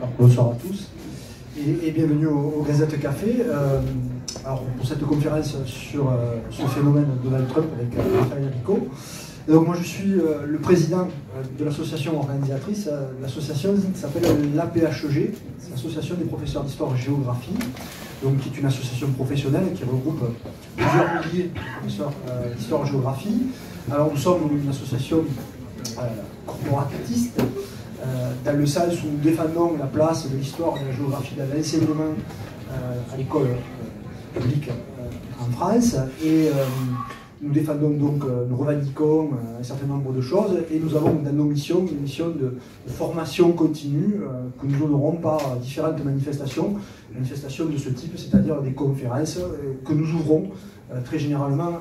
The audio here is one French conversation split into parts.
Alors, bonsoir à tous et bienvenue au Gazette Café. Alors, pour cette conférence sur le phénomène Donald Trump avec Raphaël Rico. Et donc moi je suis le président de l'association organisatrice, l'association qui s'appelle l'APHEG, c'est l'Association des professeurs d'histoire-géographie, donc qui est une association professionnelle qui regroupe plusieurs milliers de professeurs d'histoire-géographie. Alors nous sommes une association corporatiste, dans le sens où nous défendons la place de l'histoire et de la géographie dans l'enseignement à l'école publique en France, et nous défendons donc, nous revendiquons un certain nombre de choses, et nous avons dans nos missions une mission de formation continue que nous honorons par différentes manifestations de ce type, c'est-à-dire des conférences que nous ouvrons très généralement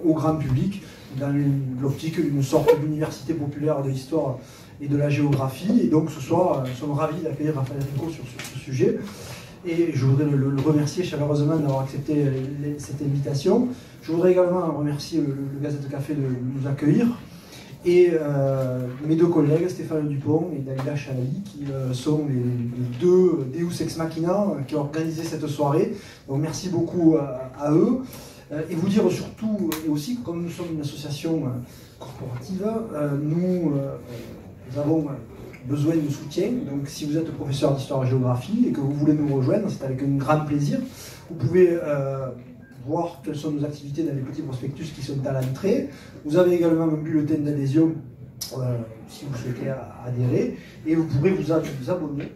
au grand public dans l'optique d'une sorte d'université populaire de l'histoire et de la géographie. Et donc ce soir, nous sommes ravis d'accueillir Raphaël Rico sur ce sujet. Et je voudrais le remercier chaleureusement d'avoir accepté cette invitation. Je voudrais également remercier le Gazette Café de nous accueillir. Et mes deux collègues, Stéphane Dupont et Dalila Chalahi, qui sont les deux Deus Ex Machina qui ont organisé cette soirée. Donc merci beaucoup à eux. Et vous dire surtout, et aussi, comme nous sommes une association corporative, nous avons besoin de soutien. Donc si vous êtes professeur d'histoire et géographie et que vous voulez nous rejoindre, c'est avec un grand plaisir. Vous pouvez voir quelles sont nos activités dans les petits prospectus qui sont à l'entrée. Vous avez également un bulletin d'adhésion si vous souhaitez adhérer. Et vous pourrez vous abonner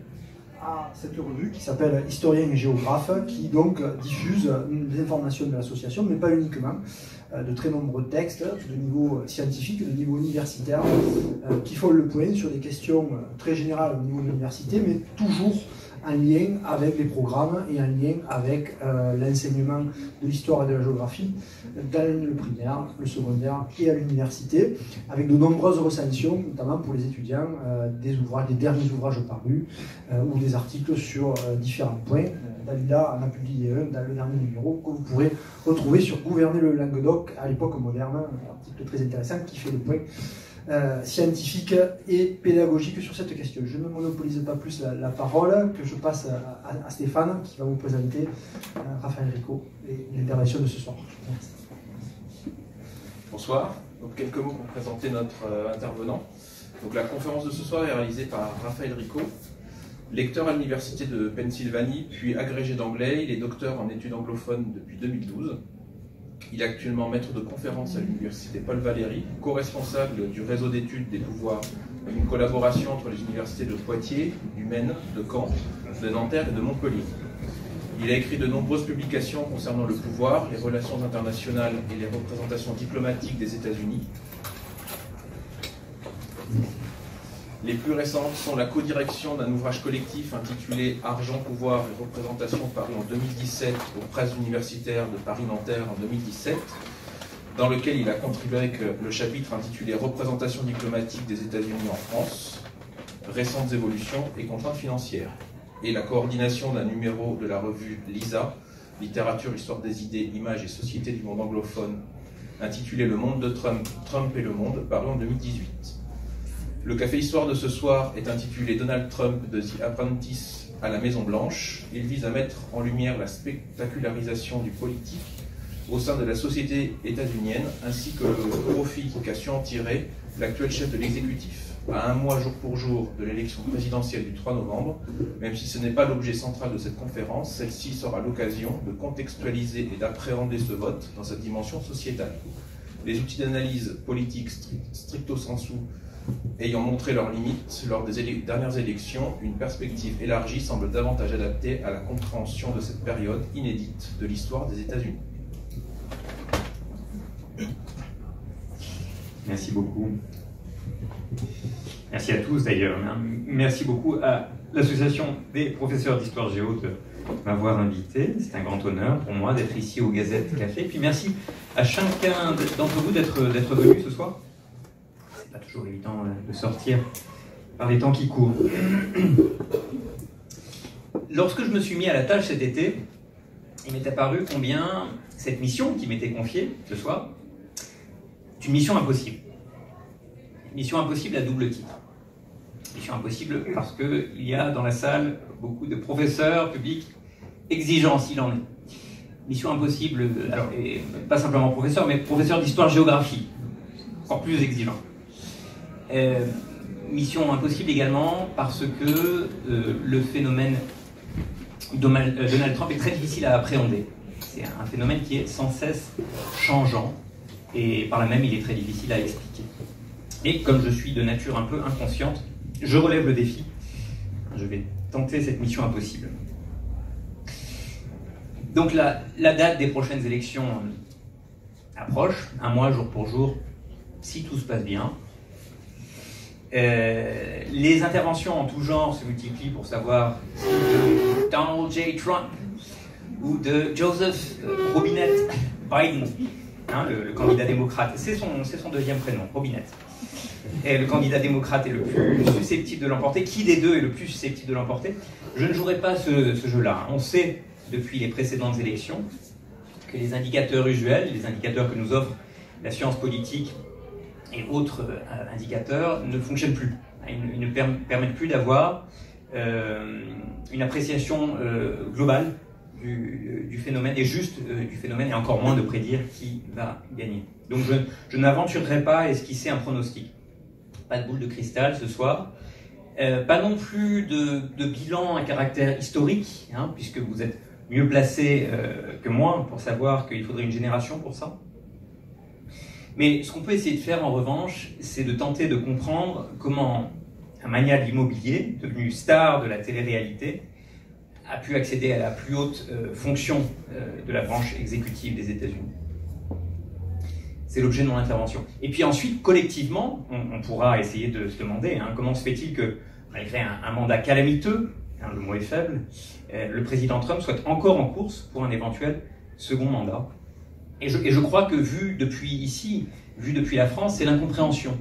à cette revue qui s'appelle Historien et géographe, qui donc diffuse des informations de l'association, mais pas uniquement, de très nombreux textes de niveau scientifique, de niveau universitaire, qui font le point sur des questions très générales au niveau de l'université, mais toujours en lien avec les programmes et en lien avec l'enseignement de l'histoire et de la géographie dans le primaire, le secondaire et à l'université, avec de nombreuses recensions, notamment pour les étudiants, des derniers ouvrages parus ou des articles sur différents points. Dalila en a publié un dans le dernier numéro que vous pourrez retrouver sur Gouverner le Languedoc à l'époque moderne, un article très intéressant qui fait le point scientifique et pédagogique sur cette question. Je ne monopolise pas plus la parole, que je passe à Stéphane qui va vous présenter Raphaël Rico et l'intervention de ce soir. Merci. Bonsoir. Donc, quelques mots pour présenter notre intervenant. Donc, la conférence de ce soir est réalisée par Raphaël Rico, lecteur à l'université de Pennsylvanie, puis agrégé d'anglais. Il est docteur en études anglophones depuis 2012. Il est actuellement maître de conférence à l'université Paul Valéry, co-responsable du réseau d'études des pouvoirs, une collaboration entre les universités de Poitiers, du Maine, de Caen, de Nanterre et de Montpellier. Il a écrit de nombreuses publications concernant le pouvoir, les relations internationales et les représentations diplomatiques des États-Unis. Les plus récentes sont la codirection d'un ouvrage collectif intitulé « Argent, pouvoir et représentation » paru en 2017 aux presses universitaires de Paris-Nanterre en 2017, dans lequel il a contribué avec le chapitre intitulé « Représentation diplomatique des États-Unis en France, récentes évolutions et contraintes financières » et la coordination d'un numéro de la revue LISA, Littérature, Histoire des idées, images et société du monde anglophone, intitulé « Le monde de Trump, Trump et le monde » paru en 2018. Le café histoire de ce soir est intitulé Donald Trump de The Apprentice à la Maison Blanche. Il vise à mettre en lumière la spectacularisation du politique au sein de la société états-unienne, ainsi que le profit qu'a su en tirer l'actuel chef de l'exécutif. À un mois jour pour jour de l'élection présidentielle du 3 novembre, même si ce n'est pas l'objet central de cette conférence, celle-ci sera l'occasion de contextualiser et d'appréhender ce vote dans sa dimension sociétale. Les outils d'analyse politique stricto sensu ayant montré leurs limites lors des dernières élections, une perspective élargie semble davantage adaptée à la compréhension de cette période inédite de l'histoire des États-Unis. Merci beaucoup. Merci à tous d'ailleurs. Merci beaucoup à l'Association des professeurs d'histoire géo de m'avoir invité. C'est un grand honneur pour moi d'être ici au Gazette Café. Puis merci à chacun d'entre vous d'être venu ce soir. C'est pas toujours évident de sortir par les temps qui courent. Lorsque je me suis mis à la tâche cet été, il m'est apparu combien cette mission qui m'était confiée ce soir est une mission impossible. Une mission impossible à double titre. Mission impossible parce qu'il y a dans la salle beaucoup de professeurs publics exigeants, s'il en est. Mission impossible, alors, et pas simplement professeur, mais professeur d'histoire-géographie, encore plus exigeant. Mission impossible également parce que le phénomène Donald Trump est très difficile à appréhender. C'est un phénomène qui est sans cesse changeant et par là même il est très difficile à expliquer. Et comme je suis de nature un peu inconsciente, je relève le défi. Je vais tenter cette mission impossible. Donc la date des prochaines élections approche, un mois jour pour jour, si tout se passe bien. Les interventions en tout genre se multiplient pour savoir si de Donald J. Trump ou de Joseph Robinette Biden, hein, le candidat démocrate. C'est son deuxième prénom, Robinette. Et le candidat démocrate est le plus susceptible de l'emporter. Qui des deux est le plus susceptible de l'emporter? Je ne jouerai pas ce jeu-là. On sait depuis les précédentes élections que les indicateurs usuels, les indicateurs que nous offre la science politique et autres indicateurs ne fonctionnent plus. Ils ne permettent plus d'avoir une appréciation globale du phénomène, et juste du phénomène, et encore moins de prédire qui va gagner. Donc je n'aventurerai pas à esquisser un pronostic. Pas de boule de cristal ce soir. Pas non plus de bilan à caractère historique, hein, puisque vous êtes mieux placé que moi pour savoir qu'il faudrait une génération pour ça. Mais ce qu'on peut essayer de faire en revanche, c'est de tenter de comprendre comment un magnat de l'immobilier, devenu star de la télé-réalité, a pu accéder à la plus haute fonction de la branche exécutive des États-Unis. C'est l'objet de mon intervention. Et puis ensuite, collectivement, on pourra essayer de se demander hein, comment se fait-il que, malgré un mandat calamiteux, hein, le mot est faible, le président Trump soit encore en course pour un éventuel second mandat. Et je crois que vu depuis ici, vu depuis la France, c'est l'incompréhension.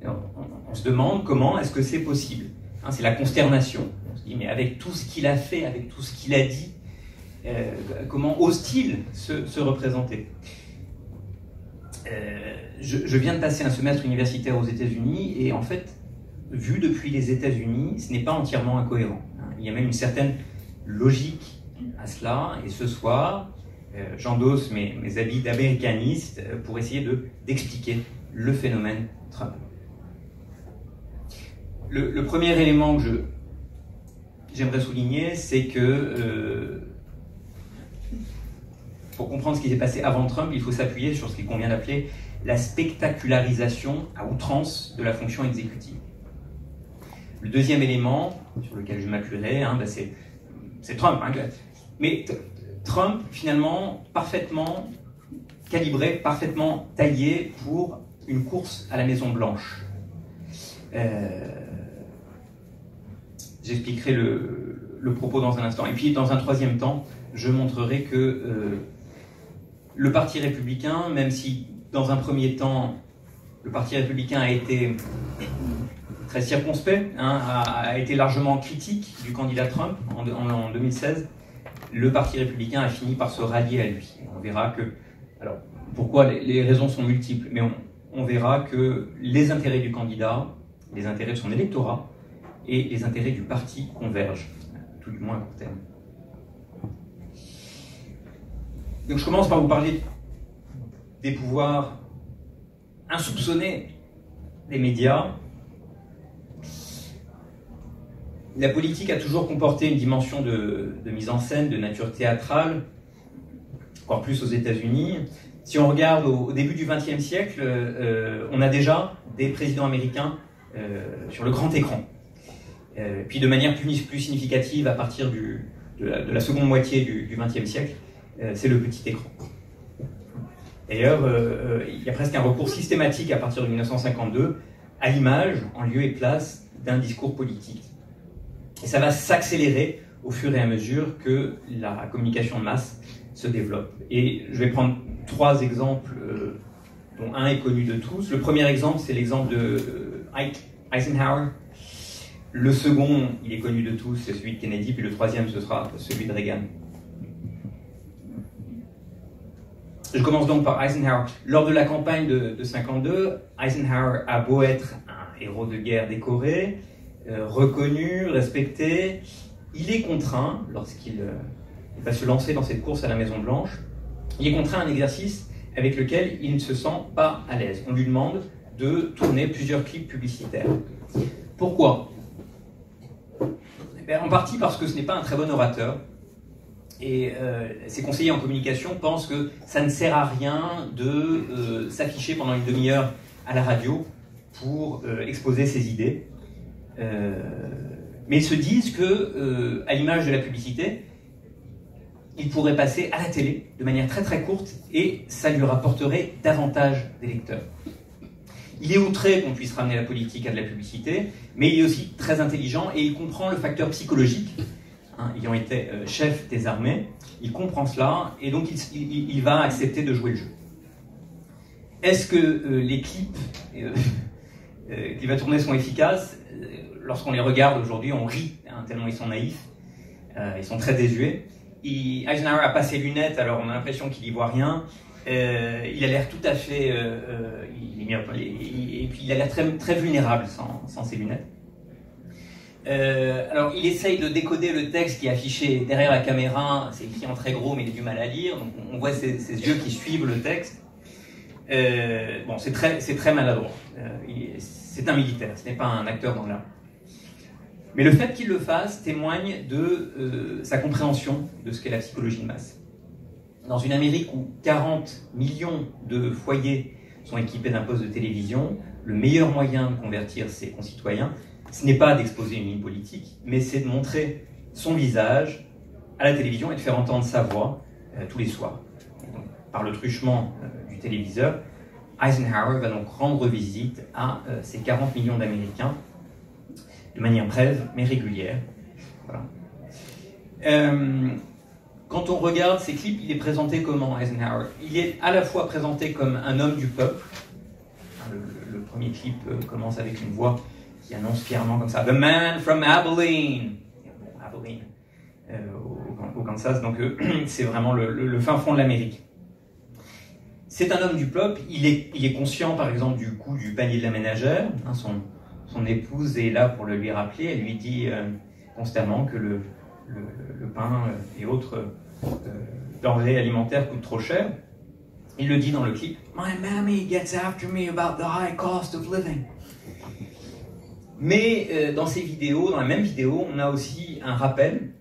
On se demande comment est-ce que c'est possible. Hein, c'est la consternation. On se dit, mais avec tout ce qu'il a fait, avec tout ce qu'il a dit, comment ose-t-il se représenter? Je viens de passer un semestre universitaire aux États-Unis et en fait, vu depuis les États-Unis, ce n'est pas entièrement incohérent. Hein. Il y a même une certaine logique à cela. Et ce soir, j'endosse mes habits d'américaniste pour essayer d'expliquer le phénomène Trump. Le premier élément que j'aimerais souligner, c'est que pour comprendre ce qui s'est passé avant Trump, il faut s'appuyer sur ce qu'il convient d'appeler la spectacularisation à outrance de la fonction exécutive. Le deuxième élément sur lequel je m'appuierai, hein, c'est Trump. Hein, mais Trump, finalement, parfaitement calibré, parfaitement taillé pour une course à la Maison-Blanche. J'expliquerai le propos dans un instant. Et puis, dans un troisième temps, je montrerai que le Parti républicain, même si, dans un premier temps, le Parti républicain a été très circonspect, hein, a été largement critique du candidat Trump en 2016, le Parti républicain a fini par se rallier à lui. On verra que... Alors, pourquoi les raisons sont multiples, mais on verra que les intérêts du candidat, les intérêts de son électorat et les intérêts du parti convergent, tout du moins à court terme. Donc je commence par vous parler des pouvoirs insoupçonnés des médias. La politique a toujours comporté une dimension de mise en scène, de nature théâtrale, encore plus aux États-Unis. Si on regarde au début du XXe siècle, on a déjà des présidents américains sur le grand écran. Puis de manière plus significative, à partir de la seconde moitié du XXe siècle, c'est le petit écran. D'ailleurs, il y a presque un recours systématique à partir de 1952 à l'image, en lieu et place d'un discours politique. Et ça va s'accélérer au fur et à mesure que la communication de masse se développe. Et je vais prendre trois exemples, dont un est connu de tous. Le premier exemple, c'est l'exemple de Eisenhower. Le second, il est connu de tous, c'est celui de Kennedy. Puis le troisième, ce sera celui de Reagan. Je commence donc par Eisenhower. Lors de la campagne de 52, Eisenhower a beau être un héros de guerre décoré, reconnu, respecté, il est contraint, lorsqu'il va se lancer dans cette course à la Maison-Blanche, il est contraint à un exercice avec lequel il ne se sent pas à l'aise. On lui demande de tourner plusieurs clips publicitaires. Pourquoi ? En partie parce que ce n'est pas un très bon orateur. Et ses conseillers en communication pensent que ça ne sert à rien de s'afficher pendant une demi-heure à la radio pour exposer ses idées. Mais ils se disent que, à l'image de la publicité, il pourrait passer à la télé de manière très très courte et ça lui rapporterait davantage d'électeurs. Il est outré qu'on puisse ramener la politique à de la publicité, mais il est aussi très intelligent et il comprend le facteur psychologique. Ayant été chef des armées, il comprend cela et donc il va accepter de jouer le jeu. Est-ce que les clips qu'il va tourner sont efficaces ? Lorsqu'on les regarde aujourd'hui, on rit, tellement ils sont naïfs, ils sont très désuets. Eisenhower n'a pas ses lunettes, alors on a l'impression qu'il n'y voit rien. Il a l'air tout à fait... et puis il a l'air très, très vulnérable sans ses lunettes. Alors, il essaye de décoder le texte qui est affiché derrière la caméra. C'est écrit en très gros, mais il a du mal à lire. Donc, on voit ses yeux qui suivent le texte. Bon, c'est très maladroit. C'est un militaire, ce n'est pas un acteur dans l'art. Mais le fait qu'il le fasse témoigne de sa compréhension de ce qu'est la psychologie de masse. Dans une Amérique où 40 millions de foyers sont équipés d'un poste de télévision, le meilleur moyen de convertir ses concitoyens, ce n'est pas d'exposer une ligne politique, mais c'est de montrer son visage à la télévision et de faire entendre sa voix tous les soirs. Donc, par le truchement du téléviseur, Eisenhower va donc rendre visite à ces 40 millions d'Américains de manière brève mais régulière. Voilà. Quand on regarde ces clips, il est présenté comment, Eisenhower ? Il est à la fois présenté comme un homme du peuple. Le premier clip commence avec une voix qui annonce fièrement comme ça « The man from Abilene ». Bon, Abilene, au Kansas, donc c'est vraiment le fin fond de l'Amérique. C'est un homme du peuple, il est conscient par exemple du coût du panier de la ménagère. Son épouse est là pour le lui rappeler, elle lui dit constamment que le pain et autres denrées alimentaires coûtent trop cher. Il le dit dans le clip « My mammy gets after me about the high cost of living ». Mais dans ces vidéos, dans la même vidéo, on a aussi un rappel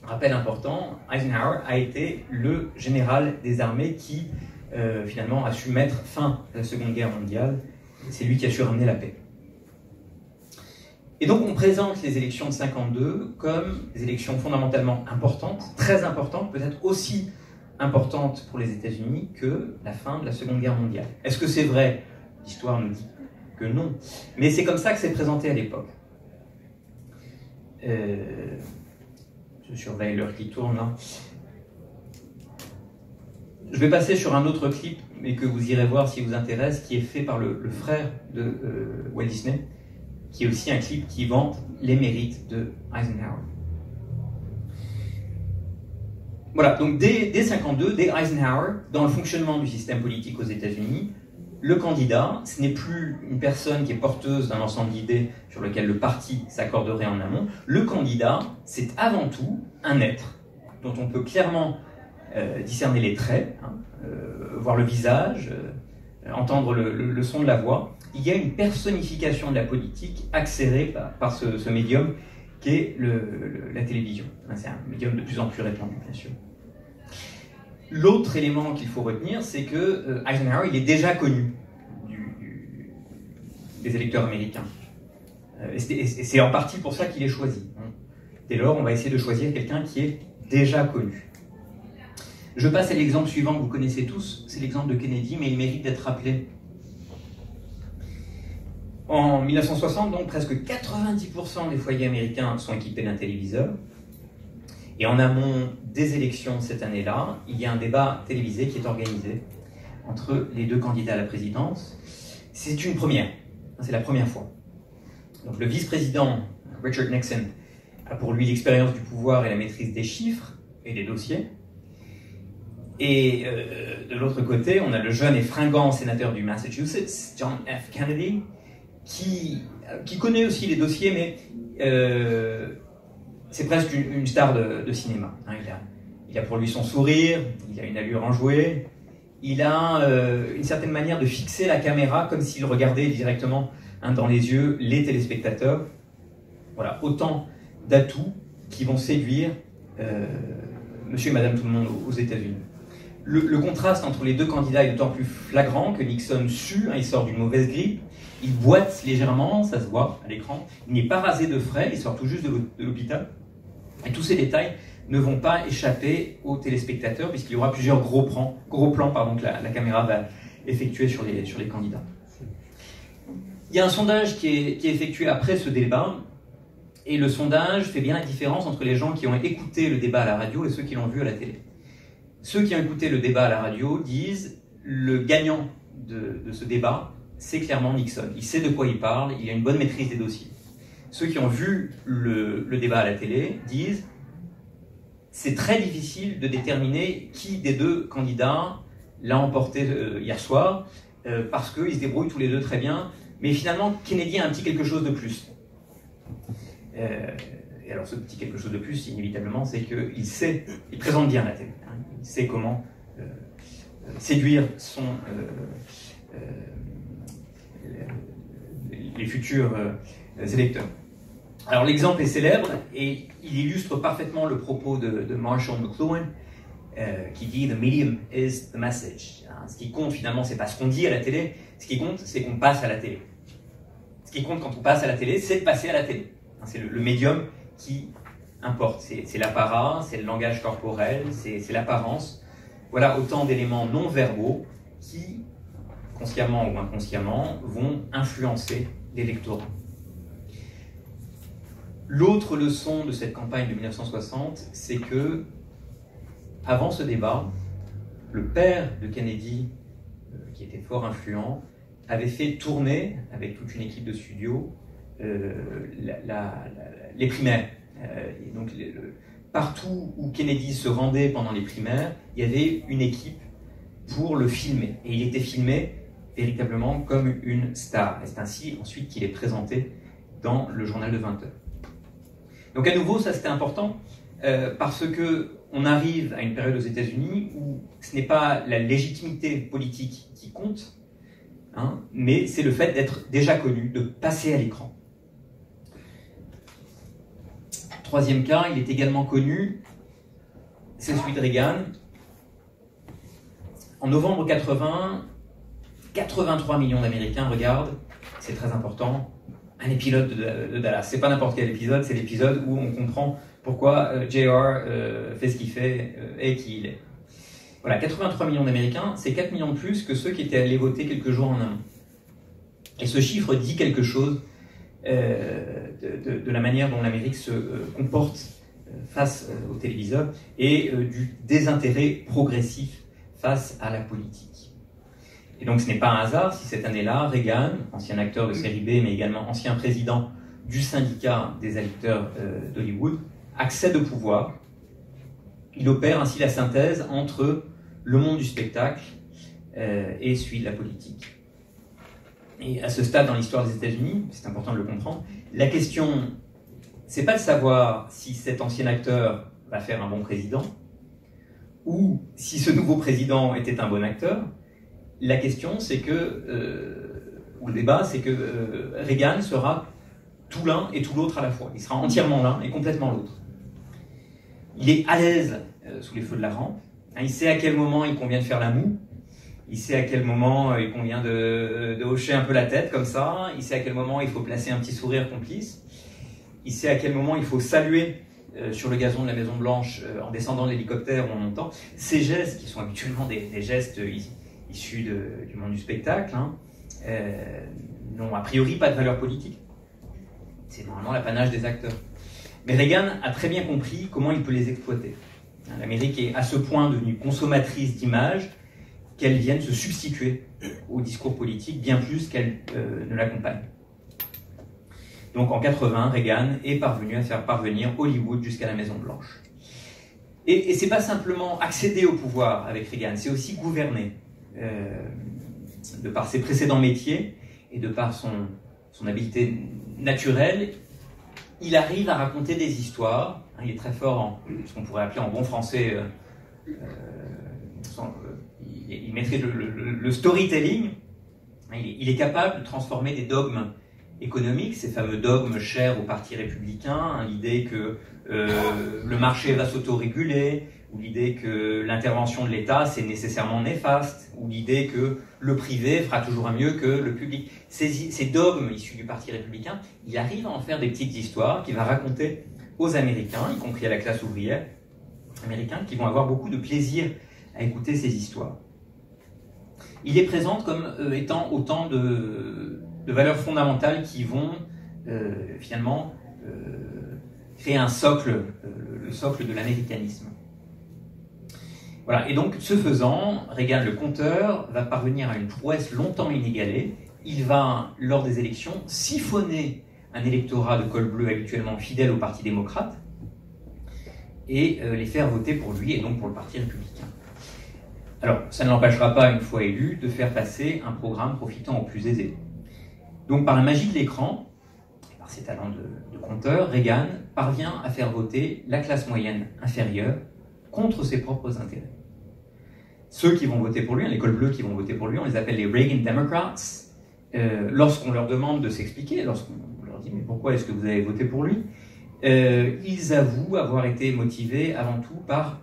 important. Eisenhower a été le général des armées qui finalement a su mettre fin à la Seconde Guerre mondiale. C'est lui qui a su ramener la paix. Et donc on présente les élections de 1952 comme des élections fondamentalement importantes, très importantes, peut-être aussi importantes pour les États-Unis que la fin de la Seconde Guerre mondiale. Est-ce que c'est vrai ? L'histoire nous dit que non. Mais c'est comme ça que c'est présenté à l'époque. Je surveille l'heure qui tourne là. Je vais passer sur un autre clip, mais que vous irez voir si vous intéresse, qui est fait par le frère de Walt Disney, qui est aussi un clip qui vante les mérites de Eisenhower. Voilà, donc dès 1952, dès Eisenhower, dans le fonctionnement du système politique aux États-Unis, le candidat, ce n'est plus une personne qui est porteuse d'un ensemble d'idées sur lequel le parti s'accorderait en amont. Le candidat, c'est avant tout un être dont on peut clairement discerner les traits, voir le visage, entendre le son de la voix. Il y a une personnification de la politique accélérée par ce médium qu'est la télévision. C'est un médium de plus en plus répandu, bien sûr. L'autre élément qu'il faut retenir, c'est que Eisenhower, il est déjà connu des électeurs américains. Et c'est en partie pour ça qu'il est choisi. Dès lors, on va essayer de choisir quelqu'un qui est déjà connu. Je passe à l'exemple suivant que vous connaissez tous, c'est l'exemple de Kennedy, mais il mérite d'être rappelé. En 1960, donc, presque 90% des foyers américains sont équipés d'un téléviseur. Et en amont des élections cette année-là, il y a un débat télévisé qui est organisé entre les deux candidats à la présidence. C'est une première, c'est la première fois. Donc le vice-président Richard Nixon a pour lui l'expérience du pouvoir et la maîtrise des chiffres et des dossiers. Et de l'autre côté, on a le jeune et fringant sénateur du Massachusetts, John F. Kennedy, qui connaît aussi les dossiers, mais c'est presque une star de cinéma. Hein. Il a pour lui son sourire, il a une allure enjouée, il a une certaine manière de fixer la caméra comme s'il regardait directement dans les yeux les téléspectateurs. Voilà, autant d'atouts qui vont séduire monsieur et madame tout le monde aux États-Unis. Le contraste entre les deux candidats est d'autant plus flagrant que Nixon sue, il sort d'une mauvaise grippe, il boite légèrement, ça se voit à l'écran, il n'est pas rasé de frais, il sort tout juste de l'hôpital. Et tous ces détails ne vont pas échapper aux téléspectateurs puisqu'il y aura plusieurs gros plans que la caméra va effectuer sur les candidats. Il y a un sondage qui est effectué après ce débat, et le sondage fait bien la différence entre les gens qui ont écouté le débat à la radio et ceux qui l'ont vu à la télé. Ceux qui ont écouté le débat à la radio disent le gagnant de ce débat, c'est clairement Nixon. Il sait de quoi il parle, il a une bonne maîtrise des dossiers. Ceux qui ont vu le débat à la télé disent c'est très difficile de déterminer qui des deux candidats l'a emporté hier soir, parce qu'ils se débrouillent tous les deux très bien, mais finalement Kennedy a un petit quelque chose de plus. Et alors ce petit quelque chose de plus, inévitablement, c'est qu'il présente bien la télé. Hein, il sait comment séduire les futurs électeurs. Alors l'exemple est célèbre et il illustre parfaitement le propos de Marshall McLuhan qui dit « The medium is the message ». Ce qui compte finalement, c'est pas ce qu'on dit à la télé, ce qui compte, c'est qu'on passe à la télé. Ce qui compte quand on passe à la télé, c'est de passer à la télé. C'est le médium qui importe. C'est l'apparat, c'est le langage corporel, c'est l'apparence. Voilà autant d'éléments non verbaux qui, consciemment ou inconsciemment, vont influencer l'électorat. L'autre leçon de cette campagne de 1960, c'est que, avant ce débat, le père de Kennedy, qui était fort influent, avait fait tourner, avec toute une équipe de studio, les primaires. Donc, partout où Kennedy se rendait pendant les primaires, il y avait une équipe pour le filmer. Et il était filmé véritablement comme une star. Et c'est ainsi ensuite qu'il est présenté dans le journal de 20 heures. Donc à nouveau, ça c'était important, parce qu'on arrive à une période aux États-Unis où ce n'est pas la légitimité politique qui compte, hein, mais c'est le fait d'être déjà connu, de passer à l'écran. Troisième cas, il est également connu, c'est celui de Reagan. En novembre 80, 83 millions d'Américains regardent, c'est très important, un épisode de Dallas. C'est pas n'importe quel épisode, c'est l'épisode où on comprend pourquoi J.R. fait ce qu'il fait et qui il est. Voilà, 83 millions d'Américains, c'est 4 millions de plus que ceux qui étaient allés voter quelques jours en amont. Et ce chiffre dit quelque chose de la manière dont l'Amérique se comporte face aux téléviseurs et du désintérêt progressif face à la politique. Et donc ce n'est pas un hasard si cette année-là, Reagan, ancien acteur de série B mais également ancien président du syndicat des acteurs d'Hollywood, accède au pouvoir. Il opère ainsi la synthèse entre le monde du spectacle et celui de la politique. Et à ce stade dans l'histoire des États-Unis, c'est important de le comprendre, la question, c'est pas de savoir si cet ancien acteur va faire un bon président, ou si ce nouveau président était un bon acteur. La question, c'est ou le débat, c'est que Reagan sera tout l'un et tout l'autre à la fois. Il sera entièrement l'un et complètement l'autre. Il est à l'aise sous les feux de la rampe. Il sait à quel moment il convient de faire la moue. Il sait à quel moment il convient de hocher un peu la tête comme ça. Il sait à quel moment il faut placer un petit sourire complice. Il sait à quel moment il faut saluer sur le gazon de la Maison Blanche en descendant de l'hélicoptère ou en montant. Ces gestes, qui sont habituellement des gestes issus du monde du spectacle, n'ont a priori pas de valeur politique. C'est normalement l'apanage des acteurs. Mais Reagan a très bien compris comment il peut les exploiter. L'Amérique est à ce point devenue consommatrice d'images qu'elles viennent se substituer au discours politique bien plus qu'elles ne l'accompagnent. Donc en 80, Reagan est parvenu à faire parvenir Hollywood jusqu'à la Maison Blanche. Et c'est pas simplement accéder au pouvoir avec Reagan, c'est aussi gouverner. De par ses précédents métiers et de par son habileté naturelle, il arrive à raconter des histoires. Il est très fort en ce qu'on pourrait appeler en bon français, il maîtrise le storytelling. Il est capable de transformer des dogmes économiques, ces fameux dogmes chers au Parti républicain, l'idée que le marché va s'autoréguler, ou l'idée que l'intervention de l'État c'est nécessairement néfaste, ou l'idée que le privé fera toujours mieux que le public. Ces dogmes issus du Parti républicain, il arrive à en faire des petites histoires qu'il va raconter aux Américains, y compris à la classe ouvrière américaine, qui vont avoir beaucoup de plaisir à écouter ces histoires. Il les présente comme étant autant de valeurs fondamentales qui vont finalement créer un socle, le socle de l'américanisme. Voilà. Et donc, ce faisant, Reagan, le conteur, va parvenir à une prouesse longtemps inégalée. Il va, lors des élections, siphonner un électorat de col bleu habituellement fidèle au Parti démocrate et les faire voter pour lui et donc pour le Parti républicain. Alors, ça ne l'empêchera pas, une fois élu, de faire passer un programme profitant aux plus aisés. Donc, par la magie de l'écran, et par ses talents de conteur, Reagan parvient à faire voter la classe moyenne inférieure contre ses propres intérêts. Ceux qui vont voter pour lui, les cols bleus qui vont voter pour lui, on les appelle les Reagan Democrats. Lorsqu'on leur demande de s'expliquer, lorsqu'on leur dit « mais pourquoi est-ce que vous avez voté pour lui ?», ils avouent avoir été motivés avant tout par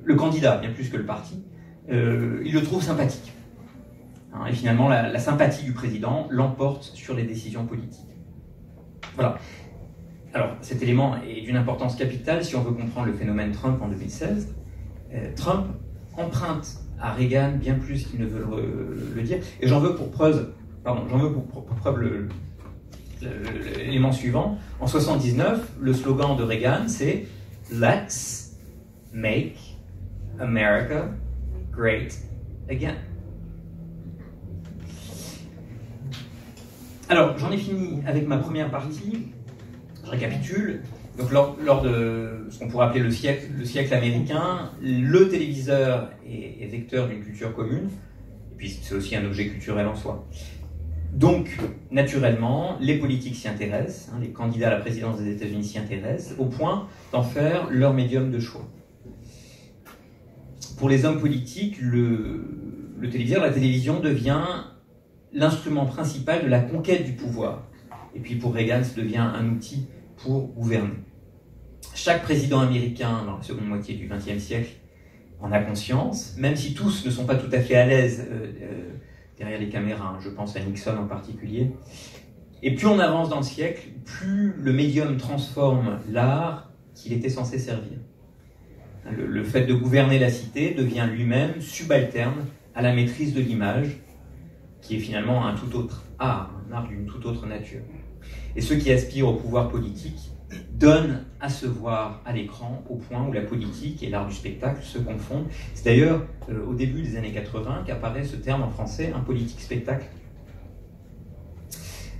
le candidat, bien plus que le parti. Ils le trouvent sympathique. Et finalement, la sympathie du président l'emporte sur les décisions politiques. Voilà. Alors, cet élément est d'une importance capitale si on veut comprendre le phénomène Trump en 2016. Trump emprunte à Reagan bien plus qu'il ne veut le dire. Et j'en veux pour preuve l'élément suivant. En 79, le slogan de Reagan, c'est « Let's make America great again ». Alors, j'en ai fini avec ma première partie. Je récapitule. Donc, lors de ce qu'on pourrait appeler le siècle américain, le téléviseur est vecteur d'une culture commune, et puis c'est aussi un objet culturel en soi. Donc, naturellement, les politiques s'y intéressent, les candidats à la présidence des États-Unis s'y intéressent, au point d'en faire leur médium de choix. Pour les hommes politiques, le téléviseur, la télévision devient l'instrument principal de la conquête du pouvoir. Et puis pour Reagan, ça devient un outil pour gouverner. Chaque président américain dans la seconde moitié du XXe siècle en a conscience, même si tous ne sont pas tout à fait à l'aise derrière les caméras, je pense à Nixon en particulier. Et plus on avance dans le siècle, plus le médium transforme l'art qu'il était censé servir. Le fait de gouverner la cité devient lui-même subalterne à la maîtrise de l'image, qui est finalement un tout autre art, un art d'une toute autre nature. Et ceux qui aspirent au pouvoir politique donnent à se voir à l'écran au point où la politique et l'art du spectacle se confondent. C'est d'ailleurs au début des années 80 qu'apparaît ce terme en français, un politique spectacle.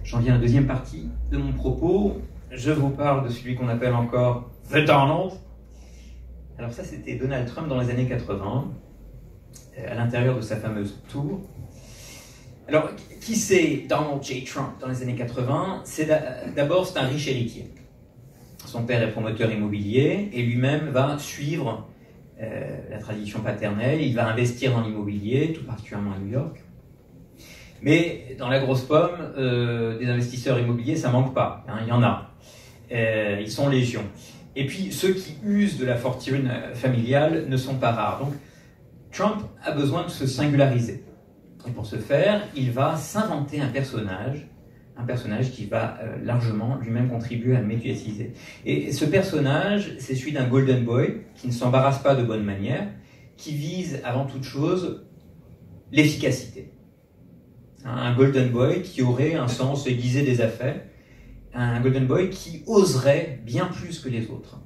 J'en viens à la deuxième partie de mon propos. Je vous parle de celui qu'on appelle encore The Donald. Alors ça, c'était Donald Trump dans les années 80, à l'intérieur de sa fameuse tour. Alors, qui c'est Donald J. Trump dans les années 80 ? D'abord, c'est un riche héritier. Son père est promoteur immobilier et lui-même va suivre la tradition paternelle. Il va investir dans l'immobilier, tout particulièrement à New York. Mais dans la grosse pomme, des investisseurs immobiliers, ça manque pas. Il y en a. Ils sont légion. Et puis, ceux qui usent de la fortune familiale ne sont pas rares. Donc, Trump a besoin de se singulariser. Et pour ce faire, il va s'inventer un personnage qui va largement lui-même contribuer à le médiatiser. Et ce personnage, c'est celui d'un golden boy qui ne s'embarrasse pas de bonne manière, qui vise avant toute chose l'efficacité. Un golden boy qui aurait un sens aiguisé des affaires, un golden boy qui oserait bien plus que les autres.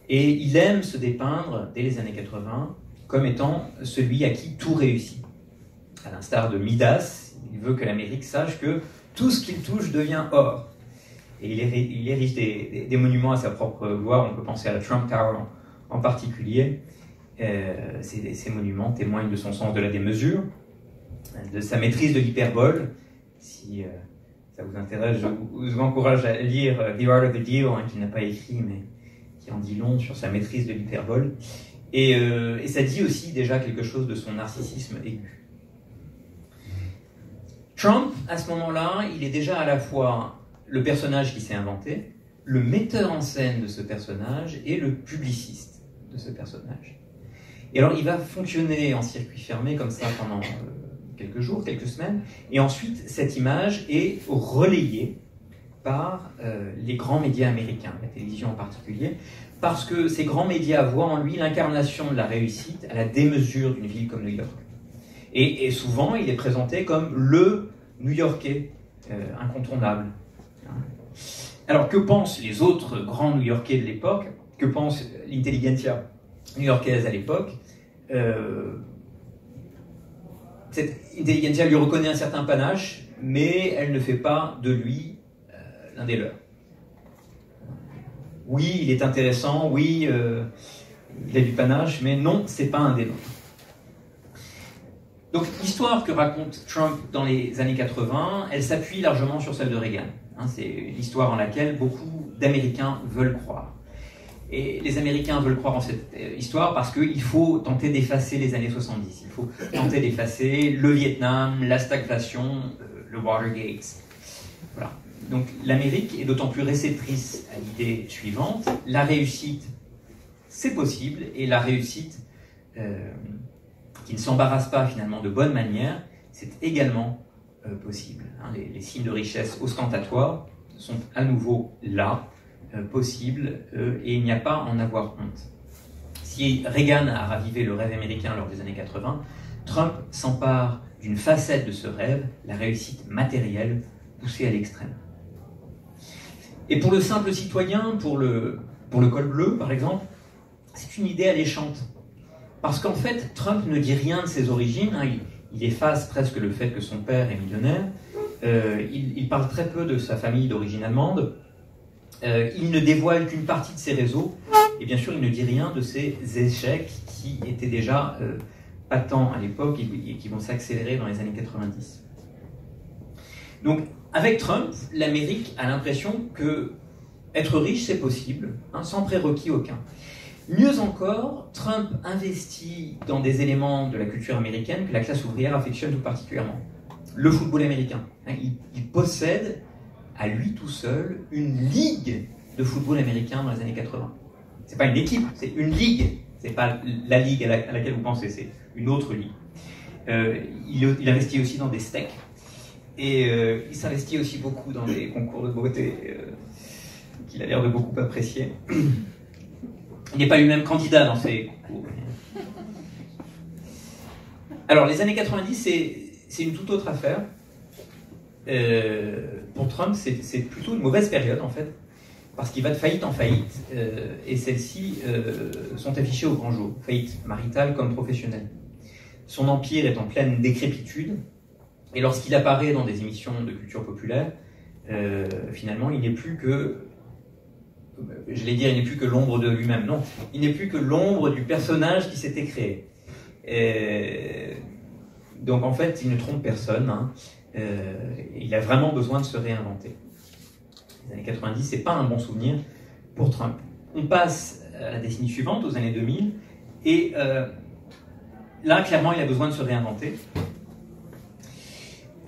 Et il aime se dépeindre, dès les années 80, comme étant celui à qui tout réussit. À l'instar de Midas, il veut que l'Amérique sache que tout ce qu'il touche devient or. Et il érige des monuments à sa propre gloire. On peut penser à la Trump Tower en particulier. Ces monuments témoignent de son sens de la démesure, de sa maîtrise de l'hyperbole. Si ça vous intéresse, je vous encourage à lire The Art of the Deal, hein, qu'il n'a pas écrit, mais qui en dit long sur sa maîtrise de l'hyperbole. Et ça dit aussi déjà quelque chose de son narcissisme aigu. Trump, à ce moment-là, il est déjà à la fois le personnage qui s'est inventé, le metteur en scène de ce personnage et le publiciste de ce personnage. Et alors, il va fonctionner en circuit fermé comme ça pendant quelques jours, quelques semaines, et ensuite, cette image est relayée par les grands médias américains, la télévision en particulier, parce que ces grands médias voient en lui l'incarnation de la réussite à la démesure d'une ville comme New York. Et souvent, il est présenté comme le New-Yorkais incontournable. Alors, que pensent les autres grands New-Yorkais de l'époque? Que pense l'intelligentsia new-yorkaise à l'époque? Cette intelligentsia lui reconnaît un certain panache, mais elle ne fait pas de lui l'un des leurs. Oui, il est intéressant, oui, il a du panache, mais non, c'est pas un des nôtres. Donc, l'histoire que raconte Trump dans les années 80, elle s'appuie largement sur celle de Reagan. C'est l'histoire en laquelle beaucoup d'Américains veulent croire. Et les Américains veulent croire en cette histoire parce qu'il faut tenter d'effacer les années 70. Il faut tenter d'effacer le Vietnam, la stagflation, le Watergate. Voilà. Donc, l'Amérique est d'autant plus réceptrice à l'idée suivante. La réussite, c'est possible, et la réussite qui ne s'embarrasse pas finalement de bonne manière, c'est également possible. Les signes de richesse ostentatoires sont à nouveau là, possibles, et il n'y a pas à en avoir honte. Si Reagan a ravivé le rêve américain lors des années 80, Trump s'empare d'une facette de ce rêve, la réussite matérielle poussée à l'extrême. Et pour le simple citoyen, pour le col bleu par exemple, c'est une idée alléchante. Parce qu'en fait, Trump ne dit rien de ses origines, il efface presque le fait que son père est millionnaire, il parle très peu de sa famille d'origine allemande, il ne dévoile qu'une partie de ses réseaux, et bien sûr il ne dit rien de ses échecs qui étaient déjà patents à l'époque et qui vont s'accélérer dans les années 90. Donc avec Trump, l'Amérique a l'impression que être riche c'est possible, sans prérequis aucun. Mieux encore, Trump investit dans des éléments de la culture américaine que la classe ouvrière affectionne tout particulièrement. Le football américain. Il possède, à lui tout seul, une ligue de football américain dans les années 80. C'est pas une équipe, c'est une ligue. C'est pas la ligue à laquelle vous pensez, c'est une autre ligue. Il investit aussi dans des steaks. Et il s'investit aussi beaucoup dans des concours de beauté qu'il a l'air de beaucoup apprécier. Il n'est pas lui-même candidat dans ces concours. Alors, les années 90, c'est une toute autre affaire. Pour Trump, c'est plutôt une mauvaise période, en fait, parce qu'il va de faillite en faillite, et celles-ci sont affichées au grand jour, faillite maritale comme professionnelle. Son empire est en pleine décrépitude, et lorsqu'il apparaît dans des émissions de culture populaire, finalement, il n'est plus que... il n'est plus que l'ombre de lui-même. Non, il n'est plus que l'ombre du personnage qui s'était créé. Donc en fait, il ne trompe personne. Il a vraiment besoin de se réinventer. Les années 90, c'est pas un bon souvenir pour Trump. On passe à la décennie suivante, aux années 2000, et là, clairement, il a besoin de se réinventer.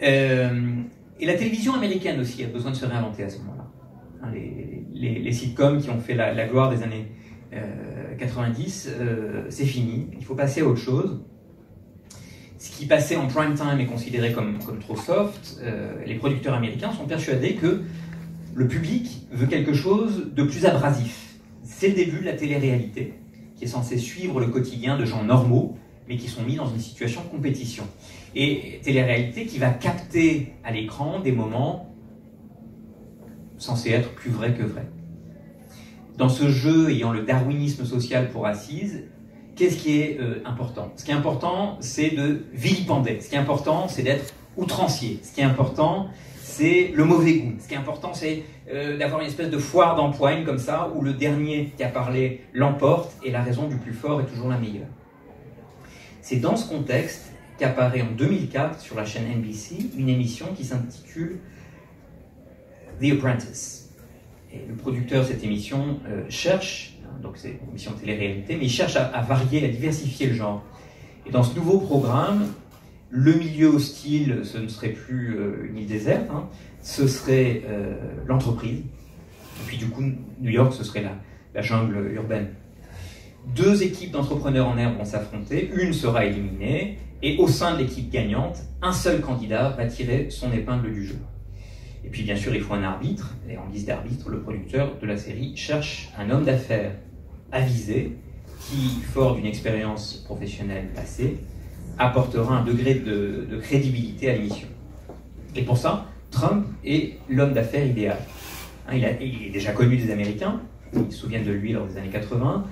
Et la télévision américaine aussi a besoin de se réinventer à ce moment-là. Les sitcoms qui ont fait la gloire des années 90, c'est fini, il faut passer à autre chose. Ce qui passait en prime time est considéré comme trop soft. Les producteurs américains sont persuadés que le public veut quelque chose de plus abrasif. C'est le début de la télé-réalité, qui est censée suivre le quotidien de gens normaux, mais qui sont mis dans une situation de compétition. Et télé-réalité qui va capter à l'écran des moments censé être plus vrai que vrai. Dans ce jeu ayant le darwinisme social pour assise, qu'est-ce qui est important? Ce qui est important, c'est de vilipender. Ce qui est important, c'est d'être outrancier. Ce qui est important, c'est le mauvais goût. Ce qui est important, c'est d'avoir une espèce de foire d'empoigne comme ça, où le dernier qui a parlé l'emporte et la raison du plus fort est toujours la meilleure. C'est dans ce contexte qu'apparaît en 2004 sur la chaîne NBC une émission qui s'intitule The Apprentice. Et le producteur de cette émission cherche, donc c'est une émission de télé-réalité, mais il cherche à varier, à diversifier le genre. Et dans ce nouveau programme, le milieu hostile, ce ne serait plus une île déserte, hein, ce serait l'entreprise. Et puis du coup, New York, ce serait la jungle urbaine. 2 équipes d'entrepreneurs en herbe vont s'affronter, une sera éliminée, et au sein de l'équipe gagnante, un seul candidat va tirer son épingle du jeu. Et puis bien sûr, il faut un arbitre, et en guise d'arbitre, le producteur de la série cherche un homme d'affaires avisé, qui, fort d'une expérience professionnelle passée, apportera un degré de crédibilité à l'émission. Et pour ça, Trump est l'homme d'affaires idéal. Hein, il est déjà connu des Américains, ils se souviennent de lui lors des années 80.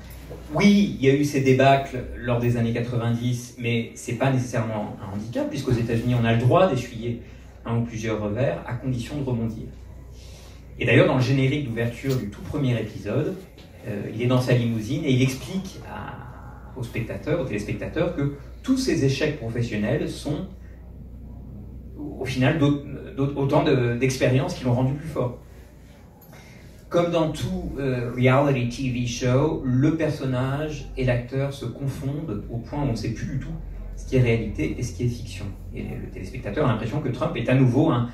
Oui, il y a eu ces débâcles lors des années 90, mais ce n'est pas nécessairement un handicap, puisqu'aux États-Unis, on a le droit d'essuyer un ou plusieurs revers, à condition de rebondir. Et d'ailleurs, dans le générique d'ouverture du tout premier épisode, il est dans sa limousine et il explique aux téléspectateurs, que tous ces échecs professionnels sont, au final, autant d'expériences qui l'ont rendu plus fort. Comme dans tout reality TV show, le personnage et l'acteur se confondent au point où on ne sait plus du tout ce qui est réalité et ce qui est fiction. Et le téléspectateur a l'impression que Trump est à nouveau un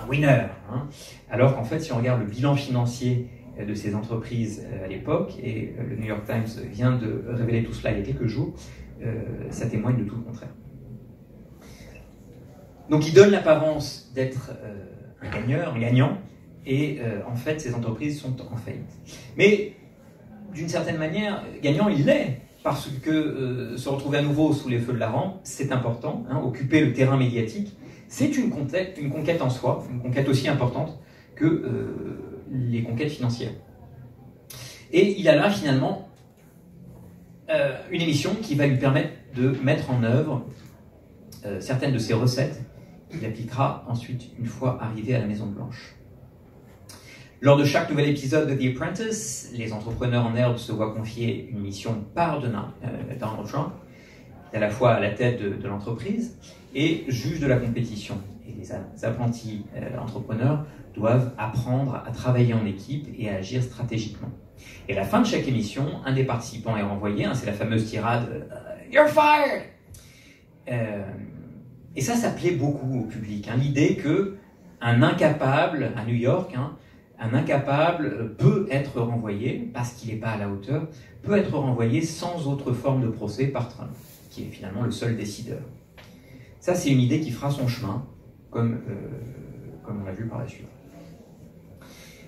winner. Hein, alors qu'en fait, si on regarde le bilan financier de ces entreprises à l'époque, et le New York Times vient de révéler tout cela il y a quelques jours, ça témoigne de tout le contraire. Donc il donne l'apparence d'être un gagnant, et en fait ces entreprises sont en faillite. Mais d'une certaine manière, gagnant il l'est, parce que se retrouver à nouveau sous les feux de la rampe, c'est important, hein, occuper le terrain médiatique, c'est une conquête en soi, une conquête aussi importante que les conquêtes financières. Et il a là finalement une émission qui va lui permettre de mettre en œuvre certaines de ses recettes qu'il appliquera ensuite une fois arrivé à la Maison Blanche. Lors de chaque nouvel épisode de The Apprentice, les entrepreneurs en herbe se voient confier une mission par Donald Trump, à la fois à la tête de l'entreprise et juge de la compétition. Et les apprentis entrepreneurs doivent apprendre à travailler en équipe et à agir stratégiquement. Et à la fin de chaque émission, un des participants est renvoyé, hein, c'est la fameuse tirade « You're fired !» Et ça plaît beaucoup au public, hein, l'idée qu'un incapable, à New York, hein, un incapable peut être renvoyé, parce qu'il n'est pas à la hauteur, peut être renvoyé sans autre forme de procès par Trump, qui est finalement le seul décideur. Ça, c'est une idée qui fera son chemin, comme on l'a vu par la suite.